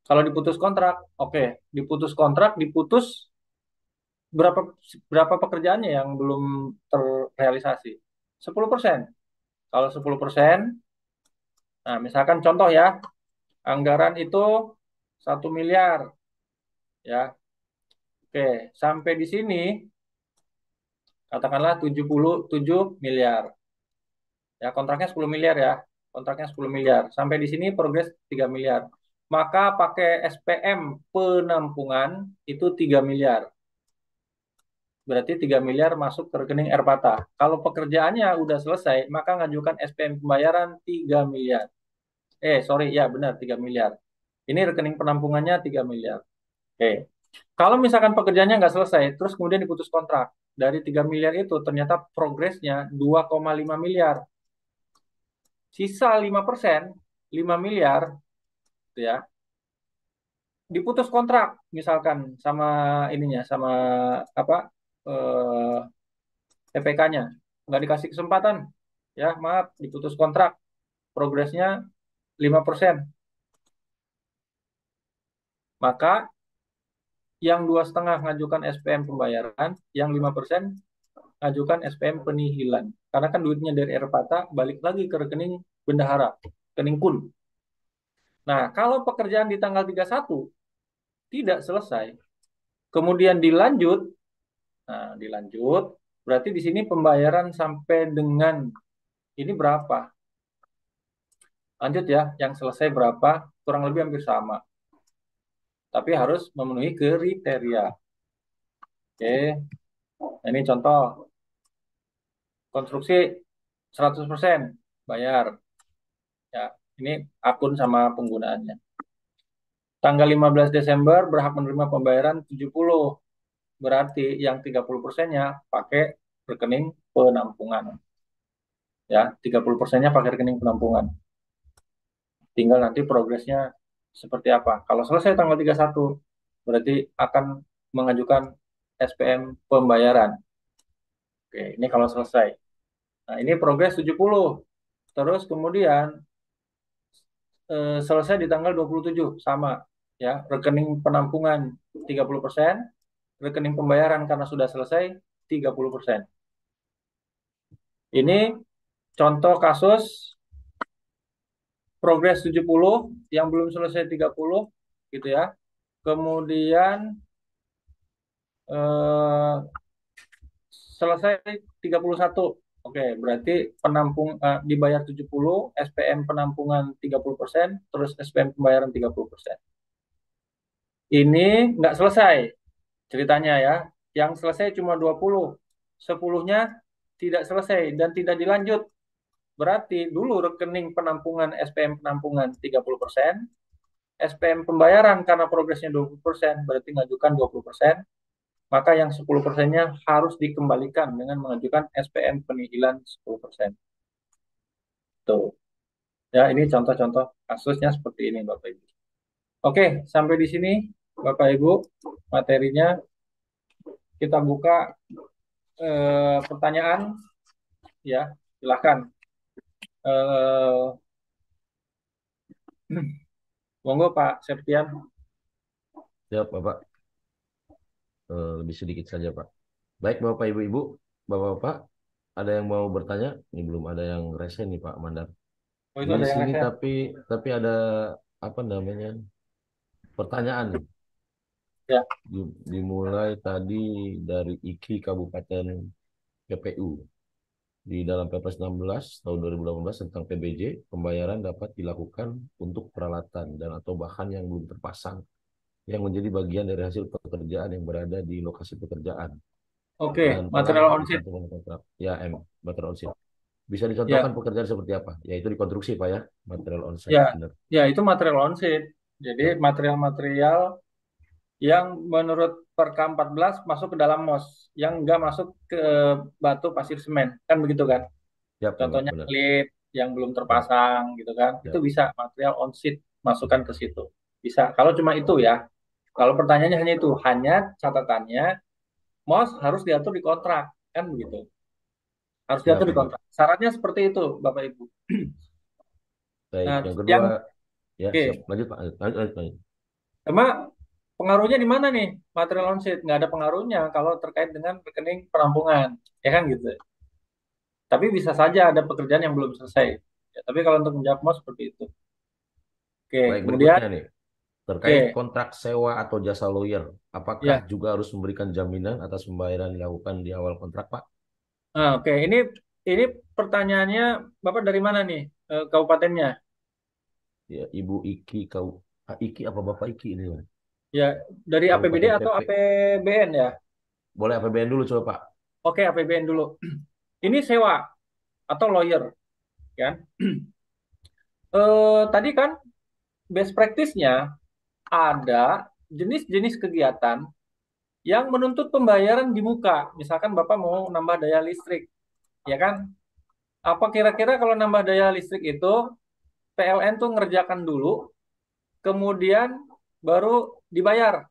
Kalau diputus kontrak, oke, diputus kontrak, diputus berapa berapa pekerjaannya yang belum terrealisasi? 10%. Kalau 10%, nah misalkan contoh ya, anggaran itu 1 miliar, ya. Oke, sampai di sini katakanlah 77 miliar. Ya, kontraknya 10 miliar ya. Kontraknya 10 miliar. Sampai di sini progres 3 miliar. Maka pakai SPM penampungan itu 3 miliar. Berarti 3 miliar masuk ke rekening Erpata. Kalau pekerjaannya udah selesai, maka ngajukan SPM pembayaran 3 miliar. Sorry, ya benar 3 miliar. Ini rekening penampungannya 3 miliar. Oke. Kalau misalkan pekerjaannya nggak selesai, terus kemudian diputus kontrak. Dari 3 miliar itu ternyata progresnya 2,5 miliar. Sisa 5%, 5 miliar, gitu ya, diputus kontrak misalkan sama ininya, sama apa, PPK-nya. Nggak dikasih kesempatan. Ya, maaf, diputus kontrak. Progresnya 5%. Maka yang 2,5 ngajukan SPM pembayaran, yang 5% ngajukan SPM penihilan. Karena kan duitnya dari Erpata balik lagi ke rekening bendahara, rekening kun. Nah, kalau pekerjaan di tanggal 31 tidak selesai, kemudian dilanjut, nah dilanjut, berarti di sini pembayaran sampai dengan ini berapa? Lanjut ya, yang selesai berapa? Kurang lebih hampir sama. Tapi harus memenuhi kriteria. Oke, nah, ini contoh. Konstruksi 100% bayar. Ya, ini akun sama penggunaannya. Tanggal 15 Desember berhak menerima pembayaran 70. Berarti yang 30%-nya pakai rekening penampungan. Ya, 30%-nya pakai rekening penampungan. Tinggal nanti progresnya seperti apa. Kalau selesai tanggal 31, berarti akan mengajukan SPM pembayaran. Oke, ini kalau selesai. Nah, ini progres 70. Terus kemudian selesai di tanggal 27, sama. Ya, rekening penampungan 30%, rekening pembayaran karena sudah selesai 30%. Ini contoh kasus progres 70 yang belum selesai 30 gitu ya. Kemudian eh, selesai 31. Oke, berarti dibayar 70, SPM penampungan 30%, terus SPM pembayaran 30%. Ini nggak selesai ceritanya ya. Yang selesai cuma 20. 10-nya tidak selesai dan tidak dilanjut. Berarti dulu rekening penampungan SPM penampungan 30%, SPM pembayaran karena progresnya 20%, berarti ngajukan 20%, maka yang 10%-nya harus dikembalikan dengan mengajukan SPM penihilan 10%. Tuh. Ya, ini contoh-contoh kasusnya seperti ini, Bapak Ibu. Oke, sampai di sini Bapak Ibu materinya. Kita buka pertanyaan ya, silakan. Eh, Monggo Pak Septian. Siap, Bapak. Lebih sedikit saja, Pak. Baik, Bapak, Ibu-ibu, Bapak-bapak, ada yang mau bertanya? Ini belum ada yang resen nih, Pak Mandar. Oh, itu Di ada yang sini resen. tapi ada apa namanya? Pertanyaan nih. Ya, Dimulai tadi dari IKI Kabupaten PPU. Di dalam Perpres 16 tahun 2018 tentang PBJ, pembayaran dapat dilakukan untuk peralatan dan atau bahan yang belum terpasang yang menjadi bagian dari hasil pekerjaan yang berada di lokasi pekerjaan Oke, dan telah material on sheet. dicantumkan kontrak. Ya, material on site. Bisa dicontohkan Ya, pekerjaan seperti apa? Yaitu di konstruksi, Pak ya, material on site, ya, benar. ya itu material on sheet. Jadi Ya, material-material yang menurut Perka 14 masuk ke dalam MOS, yang enggak masuk ke batu pasir semen, kan begitu kan? ya, Pak, Contohnya benar. klip yang belum Ya, terpasang gitu kan, itu ya. bisa material on sheet masukkan ke situ. Bisa. Kalau cuma itu ya. Kalau pertanyaannya hanya itu, hanya catatannya MOS harus diatur di kontrak, kan begitu. Harus diatur Siap, di Pak. kontrak. Syaratnya seperti itu, Bapak Ibu. Baik, Nah, yang kedua, yang ya, oke, siap. Lanjut, Pak. Lanjut, lanjut, lanjut. cuma pengaruhnya di mana nih? Material on sheet nggak ada pengaruhnya kalau terkait dengan rekening penampungan, ya kan gitu. Tapi bisa saja ada pekerjaan yang belum selesai. Ya, tapi kalau untuk menjawab MOS seperti itu. Oke, Baik, kemudian berikutnya nih. Terkait oke, kontrak sewa atau jasa lawyer, apakah ya. juga harus memberikan jaminan atas pembayaran yang dilakukan di awal kontrak, Pak? Nah, oke, ini pertanyaannya Bapak dari mana nih? Kabupatennya? Ya, Ibu Iki, Iki apa Bapak Iki ini? Pak? Ya, dari APBD Kabupaten atau PP. APBN ya? Boleh APBN dulu coba, Pak. Oke, APBN dulu. Ini sewa atau lawyer, kan? Tadi kan best practice-nya ada jenis-jenis kegiatan yang menuntut pembayaran di muka. Misalkan Bapak mau nambah daya listrik, ya kan? Apa kira-kira kalau nambah daya listrik itu PLN tuh ngerjakan dulu, kemudian baru dibayar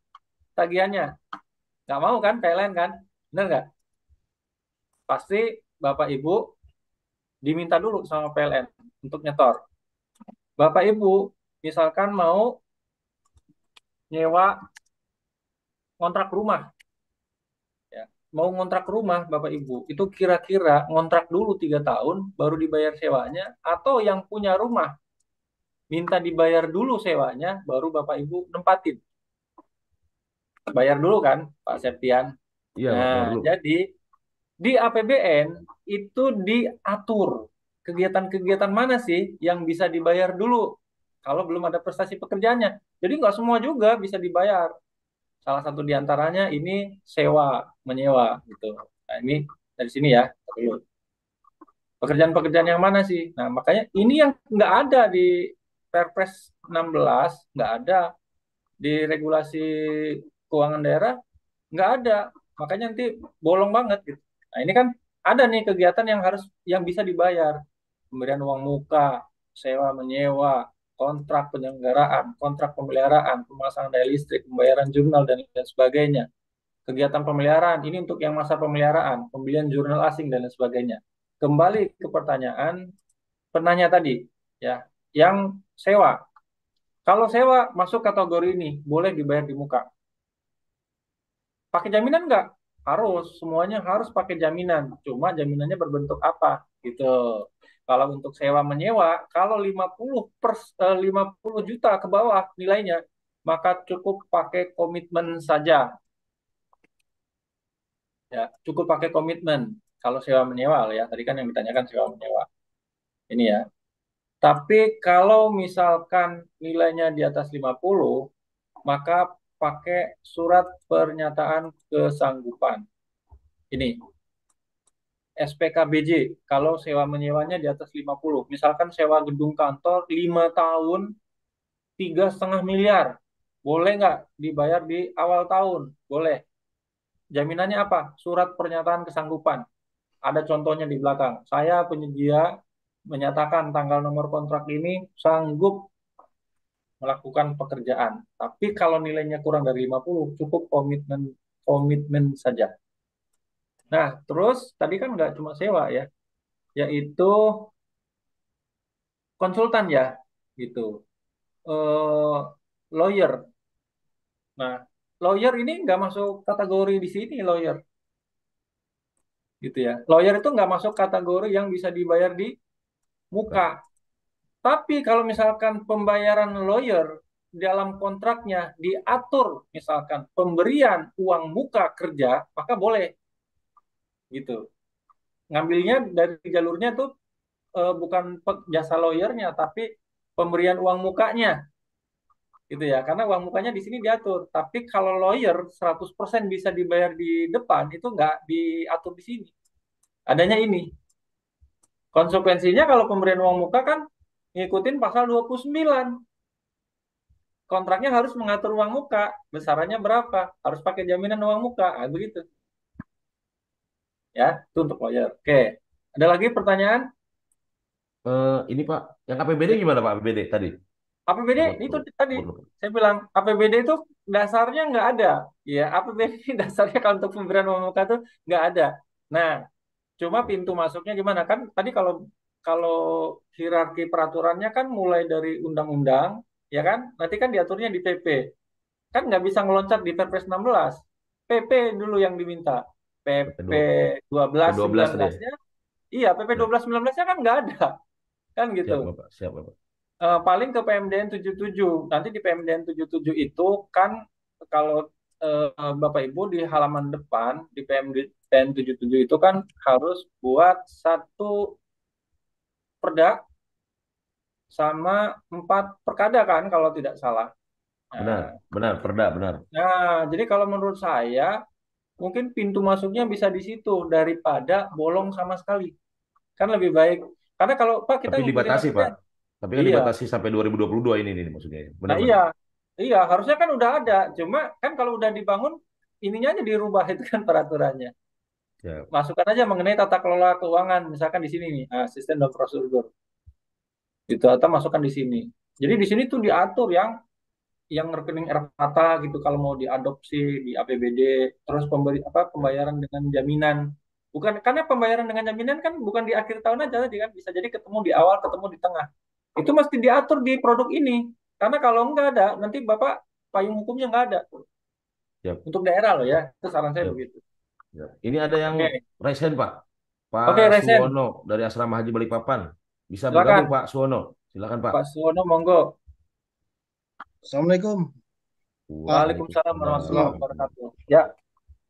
tagihannya? Nggak mau kan PLN kan? Benar nggak? Pasti Bapak Ibu diminta dulu sama PLN untuk nyetor. Bapak Ibu misalkan mau nyewa kontrak rumah, ya. Mau ngontrak rumah Bapak Ibu, itu kira-kira ngontrak dulu 3 tahun baru dibayar sewanya, atau yang punya rumah minta dibayar dulu sewanya baru Bapak Ibu nempatin. Bayar dulu kan Pak Septian. Iya, Pak, bayar Nah, dulu. jadi di APBN itu diatur kegiatan-kegiatan mana sih yang bisa dibayar dulu kalau belum ada prestasi pekerjaannya. Jadi nggak semua juga bisa dibayar. Salah satu diantaranya ini sewa, menyewa gitu. Nah, ini dari sini ya. Dulu. Pekerjaan-pekerjaan yang mana sih? Nah, makanya ini yang nggak ada di Perpres 16, nggak ada di regulasi keuangan daerah, nggak ada. Makanya nanti bolong banget gitu. Nah, ini kan ada nih kegiatan yang harus yang bisa dibayar. Pemberian uang muka, sewa menyewa, kontrak penyelenggaraan, kontrak pemeliharaan, pemasangan daya listrik, pembayaran jurnal dan lain sebagainya. Kegiatan pemeliharaan ini untuk yang masa pemeliharaan, pembelian jurnal asing dan lain sebagainya. Kembali ke pertanyaan penanya tadi, ya, yang sewa. Kalau sewa masuk kategori ini, boleh dibayar di muka. Pakai jaminan nggak? Harus, semuanya harus pakai jaminan. Cuma jaminannya berbentuk apa? Gitu. Kalau untuk sewa menyewa, kalau 50 juta ke bawah nilainya, maka cukup pakai komitmen saja. Ya, cukup pakai komitmen. Kalau sewa menyewa ya, tadi kan yang ditanyakan sewa menyewa. Ini ya. Tapi kalau misalkan nilainya di atas 50, maka pakai surat pernyataan kesanggupan. Ini SPKBJ kalau sewa menyewanya di atas 50. Misalkan sewa gedung kantor 5 tahun 3,5 miliar. Boleh nggak dibayar di awal tahun? Boleh. Jaminannya apa? Surat pernyataan kesanggupan. Ada contohnya di belakang. Saya penyedia menyatakan tanggal nomor kontrak ini sanggup melakukan pekerjaan. Tapi kalau nilainya kurang dari 50, cukup komitmen komitmen saja. Nah, terus tadi kan nggak cuma sewa ya, yaitu konsultan ya, gitu. Eh, Lawyer. Nah, lawyer ini nggak masuk kategori di sini lawyer, gitu ya. Lawyer itu nggak masuk kategori yang bisa dibayar di muka. Baik. Tapi kalau misalkan pembayaran lawyer dalam kontraknya diatur, misalkan pemberian uang muka kerja, maka boleh, gitu. Ngambilnya dari jalurnya tuh bukan jasa lawyernya, tapi pemberian uang mukanya. gitu ya. Karena uang mukanya di sini diatur. Tapi kalau lawyer 100% bisa dibayar di depan itu nggak diatur di sini. Adanya ini. Konsekuensinya kalau pemberian uang muka kan ngikutin pasal 29. Kontraknya harus mengatur uang muka. Besarannya berapa? Harus pakai jaminan uang muka. Ah, begitu. Ya, itu untuk lawyer. Oke. Ada lagi pertanyaan? Ini Pak, yang APBD gimana Pak APBD tadi? APBD Takut, itu tadi takut lupa. saya bilang APBD itu dasarnya nggak ada. Ya, APBD dasarnya kalau untuk pemberian uang muka itu nggak ada. Nah, cuma pintu masuknya gimana kan? Tadi kalau kalau hierarki peraturannya kan mulai dari undang-undang, ya kan? Nanti kan diaturnya di PP. Kan nggak bisa ngeloncat di Perpres 16. PP dulu yang diminta. PP P2, 12 P12 tadi ya? 19-nya, iya PP Ya, 12 19-nya kan nggak ada. Kan gitu. siap Bapak, siap Bapak. Paling ke PMDN 77. Nanti di PMDN 77 itu kan kalau Bapak Ibu di halaman depan di PMDN 77 itu kan harus buat satu perda sama 4 perkada kan kalau tidak salah. Benar, Nah, benar, perda, benar. jadi kalau menurut saya mungkin pintu masuknya bisa di situ daripada bolong sama sekali. Kan lebih baik. Karena kalau Pak kita Tapi ngikutin dibatasi aja. Pak. Tapi kan Iya. dibatasi sampai 2022 ini nih maksudnya. Nah iya, Benar-benar. iya harusnya kan udah ada. Cuma kan kalau udah dibangun ininya aja dirubah itu kan peraturannya. Siap. Masukkan aja mengenai tata kelola keuangan, misalkan di sini nih, sistem dan prosedur. Itu atau masukkan di sini. Jadi di sini tuh diatur yang rekening Erpata gitu kalau mau diadopsi di APBD, terus pembayaran dengan jaminan. Bukan karena pembayaran dengan jaminan kan bukan di akhir tahun aja tadi kan bisa jadi ketemu di awal, ketemu di tengah. Itu mesti diatur di produk ini. Karena kalau nggak ada, nanti Bapak payung hukumnya nggak ada. Siap. Untuk daerah loh ya, itu saran saya Siap. begitu. Siap. Ini ada yang Oke, resen Pak. oke Pak Resen, Suwono dari Asrama Haji Balikpapan. Bisa bergabung silakan Pak Suwono. Silakan Pak. Pak Suwono, monggo. Assalamualaikum Pak. Waalaikumsalam warahmatullahi Waalaikumsalam. wabarakatuh. Ya,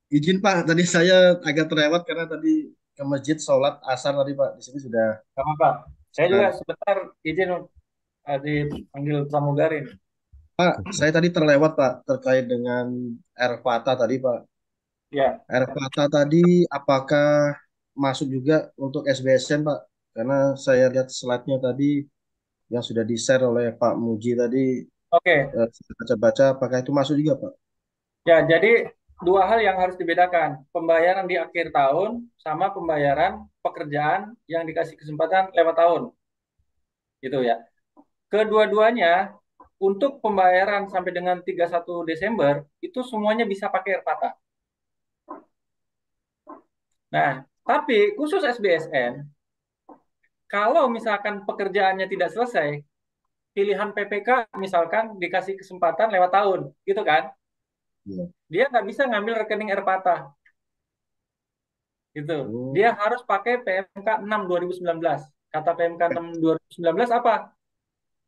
Izin Pak, tadi saya agak terlewat karena tadi ke masjid sholat asar tadi Pak. Di sini sama Pak. Saya juga sudah. sebentar izin dipanggil pramugari. Pak, saya tadi terlewat Pak terkait dengan air Fata tadi Pak. Ya, Air Fata tadi apakah masuk juga untuk SBSN Pak? Karena saya lihat slide-nya tadi yang sudah di-share oleh Pak Muji tadi, oke. saya baca-baca apakah itu masuk juga Pak? Ya, jadi dua hal yang harus dibedakan. Pembayaran di akhir tahun sama pembayaran pekerjaan yang dikasih kesempatan lewat tahun. Gitu ya. Kedua-duanya untuk pembayaran sampai dengan 31 Desember itu semuanya bisa pakai Erpata. Nah, tapi khusus SBSN, kalau misalkan pekerjaannya tidak selesai, pilihan PPK misalkan dikasih kesempatan lewat tahun, gitu kan? Iya. Dia nggak bisa ngambil rekening Erpata, gitu. Oh, Dia harus pakai PMK 6 2019. Kata PMK 6 2019 apa?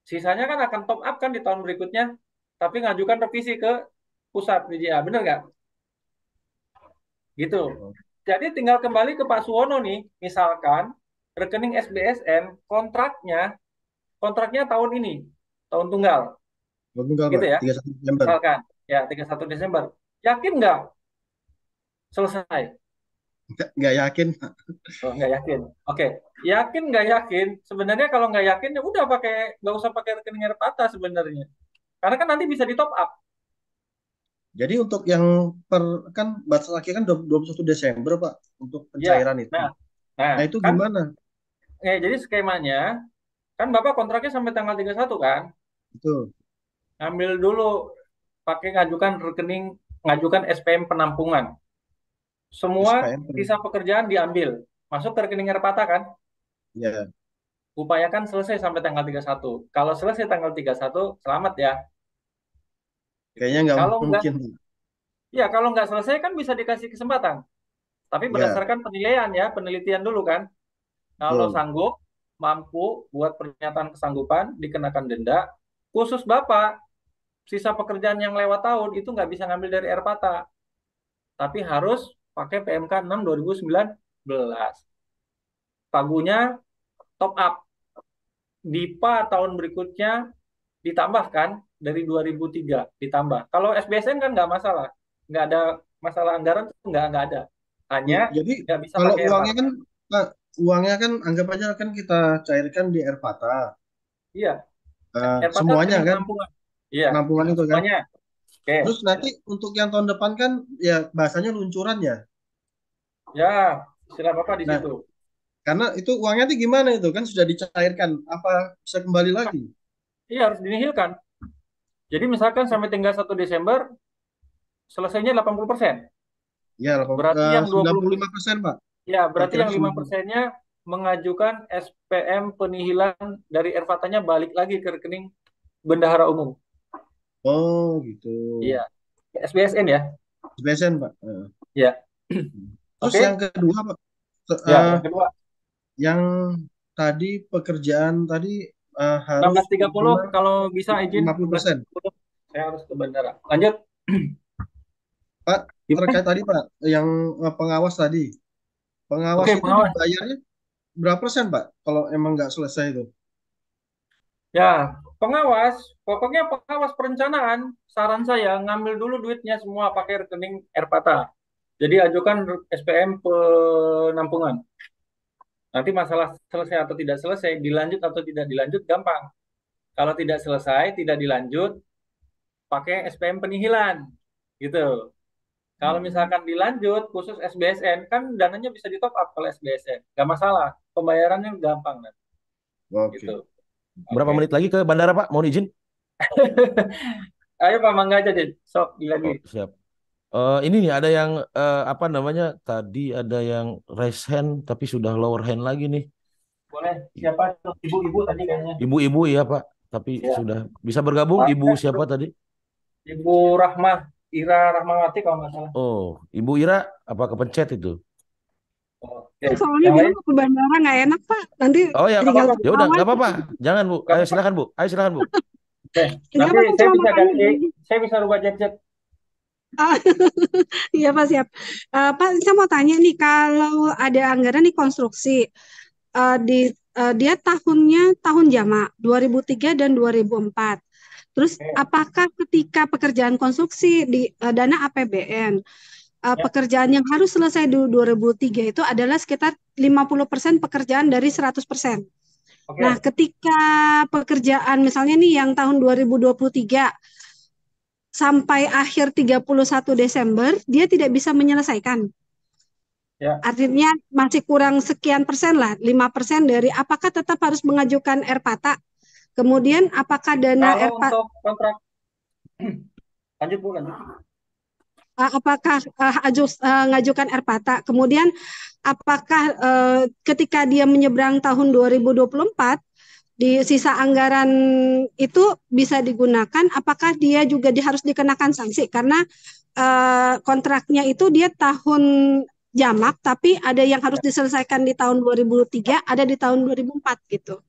Sisanya kan akan top up kan di tahun berikutnya, tapi ngajukan revisi ke pusat BJA, bener nggak? Gitu. oh, Jadi tinggal kembali ke Pak Suwono nih, misalkan rekening SBSN kontraknya tahun ini, tahun tunggal, enggak gitu Pak, ya. 31 Desember. Misalkan ya 31 Desember. Yakin nggak selesai? Nggak yakin Pak. Oh, nggak yakin. Oke, yakin nggak yakin? Sebenarnya kalau nggak yakin ya udah nggak usah pakai rekening Erpata sebenarnya. Karena kan nanti bisa di top up. Jadi untuk yang per kan batas akhir kan 21 Desember Pak untuk Ya, pencairan itu. nah, nah Nah itu kan gimana? jadi skemanya kan Bapak kontraknya sampai tanggal 31 kan? Itu Ambil dulu pakai ngajukan SPM penampungan. Semua SPM. sisa pekerjaan diambil, masuk ke rekening Erpata kan? Ya, Upayakan selesai sampai tanggal 31. Kalau selesai tanggal 31, selamat ya. Gitu. kayaknya nggak Kalau nggak, mungkin. ya kalau nggak selesai kan bisa dikasih kesempatan. Tapi Ya, berdasarkan penilaian ya, penelitian dulu kan. Kalau betul. sanggup, mampu buat pernyataan kesanggupan, dikenakan denda. Khusus Bapak, sisa pekerjaan yang lewat tahun itu nggak bisa ngambil dari Erpata. Tapi harus pakai PMK 6 2019. Pagunya top up. DIPA tahun berikutnya ditambahkan dari 2003 ditambah. Kalau SBSN kan nggak masalah, nggak ada masalah anggaran tuh nggak ada. Hanya Jadi nggak bisa kalau pakai uangnya Airpata. kan Pak, uangnya kan anggap aja kan kita cairkan di Airpata. Iya, Airpata Semuanya rekening kan penampungan. Iya, penampungan itu kan. semuanya. Oke, Terus nanti untuk yang tahun depan kan ya bahasanya luncuran ya. ya istilah Bapak di Nah, situ. karena itu uangnya itu gimana itu kan sudah dicairkan, apa bisa kembali lagi? Iya, harus dinihilkan. Jadi misalkan sampai tinggal 1 Desember, selesainya 80%. Ya, Berarti yang 20, 95% Pak. ya Tak berarti kira yang 5%-nya mengajukan SPM penihilan dari Airfatanya balik lagi ke rekening bendahara umum. Oh gitu. Iya, SBSN ya. SBSN Pak. Iya. Terus Oke. yang kedua Pak, Ya, yang kedua yang tadi pekerjaan tadi harus 16.30 minimal kalau bisa izin 50%. 16.30 saya harus ke bandara. Lanjut. Pak, terkait Gimana? tadi Pak, yang pengawas tadi. Pengawas Oke, itu pengawas. dibayarnya berapa persen Pak kalau emang nggak selesai itu? Ya, pengawas, pokoknya pengawas perencanaan, saran saya ngambil dulu duitnya semua pakai rekening Airpata. Jadi ajukan SPM penampungan. Nanti masalah selesai atau tidak selesai, dilanjut atau tidak dilanjut gampang. Kalau tidak selesai, tidak dilanjut, pakai SPM penihilan. Gitu. Kalau misalkan dilanjut khusus SBSN, kan dananya bisa di top up kalau SBSN. Gak masalah, pembayarannya gampang nanti. Gitu. Oke. Berapa Oke. menit lagi ke bandara, Pak? Mohon izin. Ayo Pak Mangga aja deh. Sok lagi. Oh, siap. Ini nih ada yang apa namanya? Tadi ada yang raise hand tapi sudah lower hand lagi nih. Boleh. Siapa tuh? Ibu-ibu tadi kayaknya. Ibu-ibu ya, Pak. Tapi Ya. sudah bisa bergabung. Pak, Ibu siapa tadi? Ibu Rahmah, Ira Rahmawati kalau nggak salah. Oh, Ibu Ira, apa kepencet itu? Oke. Soalnya Yang dia lain? mau ke bandara nggak enak Pak. Nanti Oh ya, Nggak tinggal apa-apa. ya udah, pesawat. nggak apa-apa. Jangan Bu. Nggak Ayo apa-apa. silakan Bu. Ayo silakan Bu. Oke. Nggak Nanti apa-apa, saya cuma mau bisa tanya ganti, aja. saya bisa rubah jet-jet. Ah, iya Pak siap. Pak, saya mau tanya nih, kalau ada anggaran nih konstruksi, di dia tahun jamak 2003 dan 2004. Terus Oke. apakah ketika pekerjaan konstruksi di dana APBN, Ya. pekerjaan yang harus selesai di 2003 itu adalah sekitar 50% pekerjaan dari 100%. Nah, Oke. ketika pekerjaan misalnya nih yang tahun 2023 sampai akhir 31 Desember, dia tidak bisa menyelesaikan. Ya. Artinya masih kurang sekian persen lah, 5% dari apakah tetap harus mengajukan Airpata? Kemudian apakah dana Kalau Airpata, untuk kontrak, lanjut Bu, lanjut. apakah ngajukan Airpata? Kemudian apakah ketika dia menyeberang tahun 2024 di sisa anggaran itu bisa digunakan, apakah dia juga harus dikenakan sanksi karena kontraknya itu dia tahun jamak tapi ada yang harus diselesaikan di tahun 2003, ada di tahun 2004 gitu.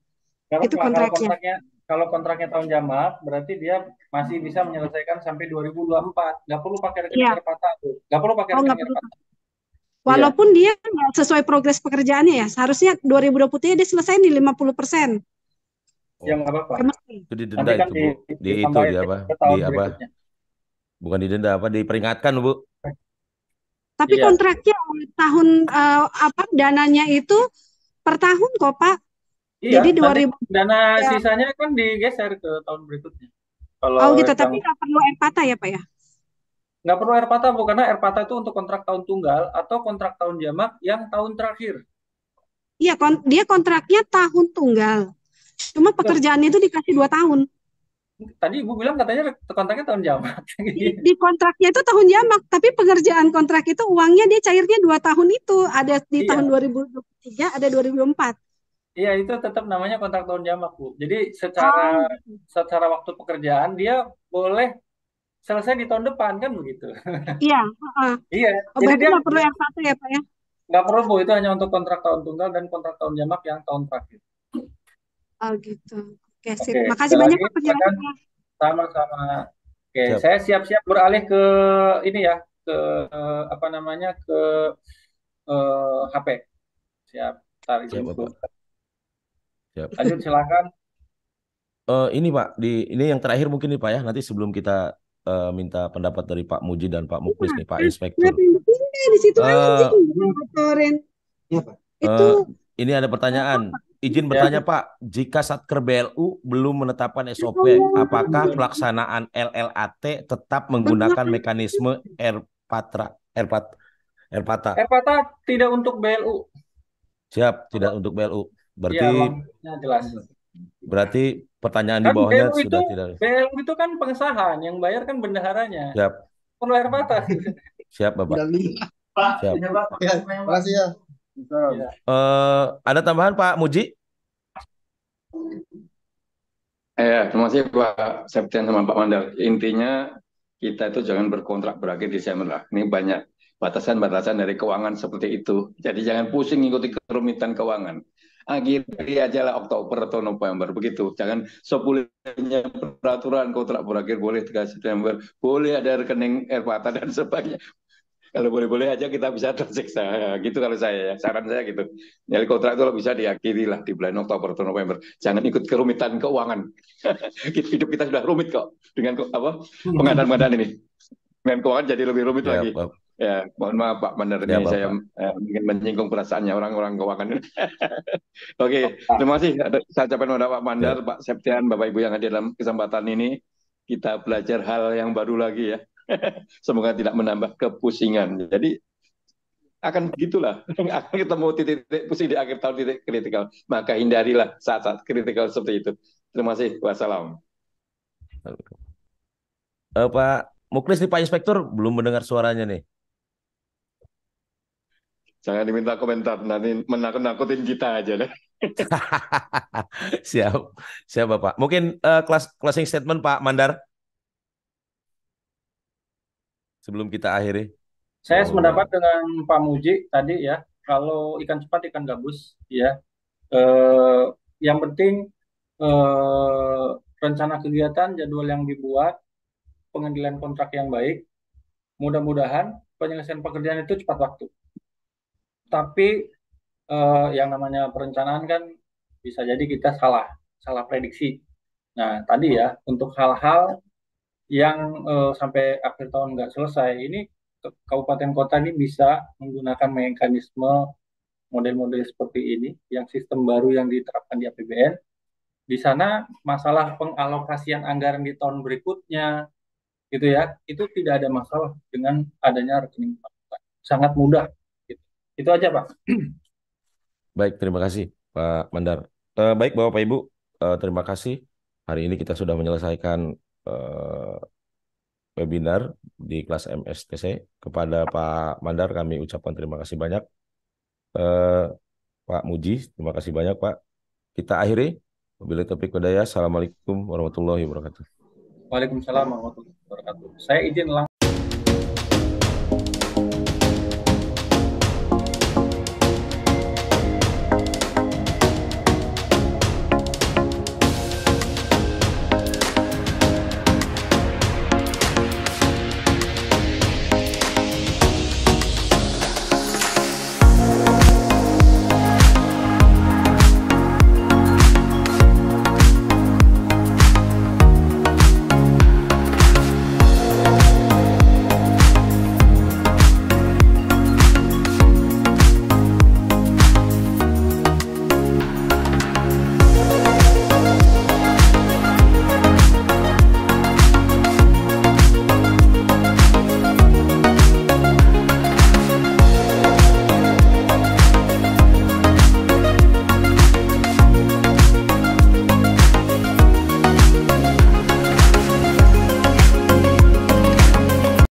Kalau Itu kalau kontraknya. kontraknya tahun jamak, berarti dia masih bisa menyelesaikan sampai 2024. Nggak perlu pakai rekening Iya. Airpata tuh. Nggak perlu pakai Oh, nggak rekening perlu. Airpata. Iya. Walaupun dia nggak sesuai progres pekerjaannya ya, seharusnya 2023 dia selesai di 50%. Ya Oh, nggak apa-apa. Ya, mesti. itu didenda Nanti kan itu Bu. Di itu ditambahin di apa? ke Di tahun apa? berikutnya. Bukan didenda apa? Diperingatkan Bu. Tapi Iya. kontraknya tahun dananya itu per tahun kok Pak. Iya, Jadi nanti 2000 dana ya. sisanya kan digeser ke tahun berikutnya. Kalau Oh gitu, yang tapi nggak perlu Airpata ya Pak ya? nggak perlu Airpata, Bu, karena Airpata itu untuk kontrak tahun tunggal atau kontrak tahun jamak yang tahun terakhir. Iya, dia kontraknya tahun tunggal. Cuma Betul. pekerjaannya itu dikasih 2 tahun. Tadi Ibu bilang katanya kontraknya tahun jamak. Di kontraknya itu tahun jamak, tapi pengerjaan kontrak itu uangnya dia cairnya 2 tahun itu. Ada di tahun Iya, 2023, ada 2024. iya itu tetap namanya kontrak tahun jamak, Bu. Jadi secara Oh, secara waktu pekerjaan dia boleh selesai di tahun depan kan begitu. iya. Heeh. Iya, Oh, jadi berarti dia nggak perlu Airpata ya Pak ya? nggak perlu, Bu, itu hanya untuk kontrak tahun tunggal dan kontrak tahun jamak yang tahun terakhir. Oh gitu. Oke, sip. Oke, Makasih sekali banyak lagi Pak silakan. penjelasannya. Sama-sama. Oke, Siap. saya siap-siap beralih ke ini ya, ke apa namanya, ke HP. Siap. Tar Siap izin Bapak. sebentar. Siap. Lanjut silakan. Ini Pak, ini yang terakhir mungkin nih Pak ya. Nanti sebelum kita minta pendapat dari Pak Muji dan Pak Muklis nih, Pak Inspektur. Kenapa pindah di situ aja Eh, ngotorin Iya, Pak. itu ini ada pertanyaan. Izin Ya. bertanya Pak, jika Satker BLU belum menetapkan SOP, apakah pelaksanaan LLAT tetap menggunakan mekanisme RPATA? Erpata tidak untuk BLU. Siap, tidak untuk BLU. Ya, Berarti maksudnya jelas. pertanyaan di Kan bawahnya BLU itu sudah tidak. BLU itu kan pengesahan, yang bayar kan bendaharanya. Siap, Perlu Erpata. siap Bapak. Tidak bisa. Siap. Ya, makasih ya. Salam. Ya. Ada tambahan Pak Muji? Terima kasih Pak Septian sama Pak Mandar. Intinya kita itu jangan berkontrak berakhir Desember lah. Ini banyak batasan-batasan dari keuangan seperti itu. Jadi jangan pusing ngikuti kerumitan keuangan. Akhiri aja lah Oktober atau November begitu. Jangan sepulihnya peraturan kontrak berakhir boleh 3 September, boleh ada rekening Erpata dan sebagainya. Kalau boleh-boleh aja kita bisa tersiksa gitu kalau saya ya. Saran saya gitu. Jadi kontrak itu bisa diakhiri lah di bulan Oktober atau November. Jangan ikut kerumitan keuangan. Hidup kita sudah rumit kok dengan pengadaan-pengadaan ini. Dengan keuangan jadi lebih rumit Ya, lagi. Pak. Ya, mohon maaf Pak Mandar Ya, ini saya Bapak. ingin menyinggung perasaannya orang-orang keuangan ini. Oke, terima kasih. Saya ucapkan kepada Pak Mandar, Ya. Pak Septian, Bapak Ibu yang hadir dalam kesempatan ini. Kita belajar hal yang baru lagi ya. Semoga tidak menambah kepusingan. Jadi akan begitulah. Akan ketemu titik-titik pusing di akhir tahun, titik kritikal. Maka hindarilah saat-saat kritikal seperti itu. Terima kasih. Wassalam. Pak Muklis nih Pak Inspektur belum mendengar suaranya nih. Jangan diminta komentar, nanti menakut-nakutin kita aja deh. Siap, siap Bapak. Mungkin closing statement Pak Mandar sebelum kita akhiri. Saya sependapat dengan Pak Muji tadi ya. Kalau ikan cepat ikan gabus ya. Yang penting rencana kegiatan, jadwal yang dibuat, pengendalian kontrak yang baik. Mudah-mudahan penyelesaian pekerjaan itu cepat waktu. Tapi yang namanya perencanaan kan bisa jadi kita salah prediksi. Nah, tadi ya untuk hal-hal yang sampai akhir tahun nggak selesai, ini kabupaten kota ini bisa menggunakan mekanisme model-model seperti ini, yang sistem baru yang diterapkan di APBN. Di sana masalah pengalokasian anggaran di tahun berikutnya, gitu ya, itu tidak ada masalah dengan adanya rekening pemasukan. Sangat mudah. Gitu. Itu aja, Pak. Baik, terima kasih Pak Mandar. Baik Bapak Ibu, terima kasih. Hari ini kita sudah menyelesaikan webinar di kelas MSTC. Kepada Pak Mandar kami ucapkan terima kasih banyak. Pak Muji, terima kasih banyak Pak. Kita akhiri. Wabillahi taufiq wal hidayah. Assalamualaikum warahmatullahi wabarakatuh. Waalaikumsalam warahmatullahi wabarakatuh. Saya izin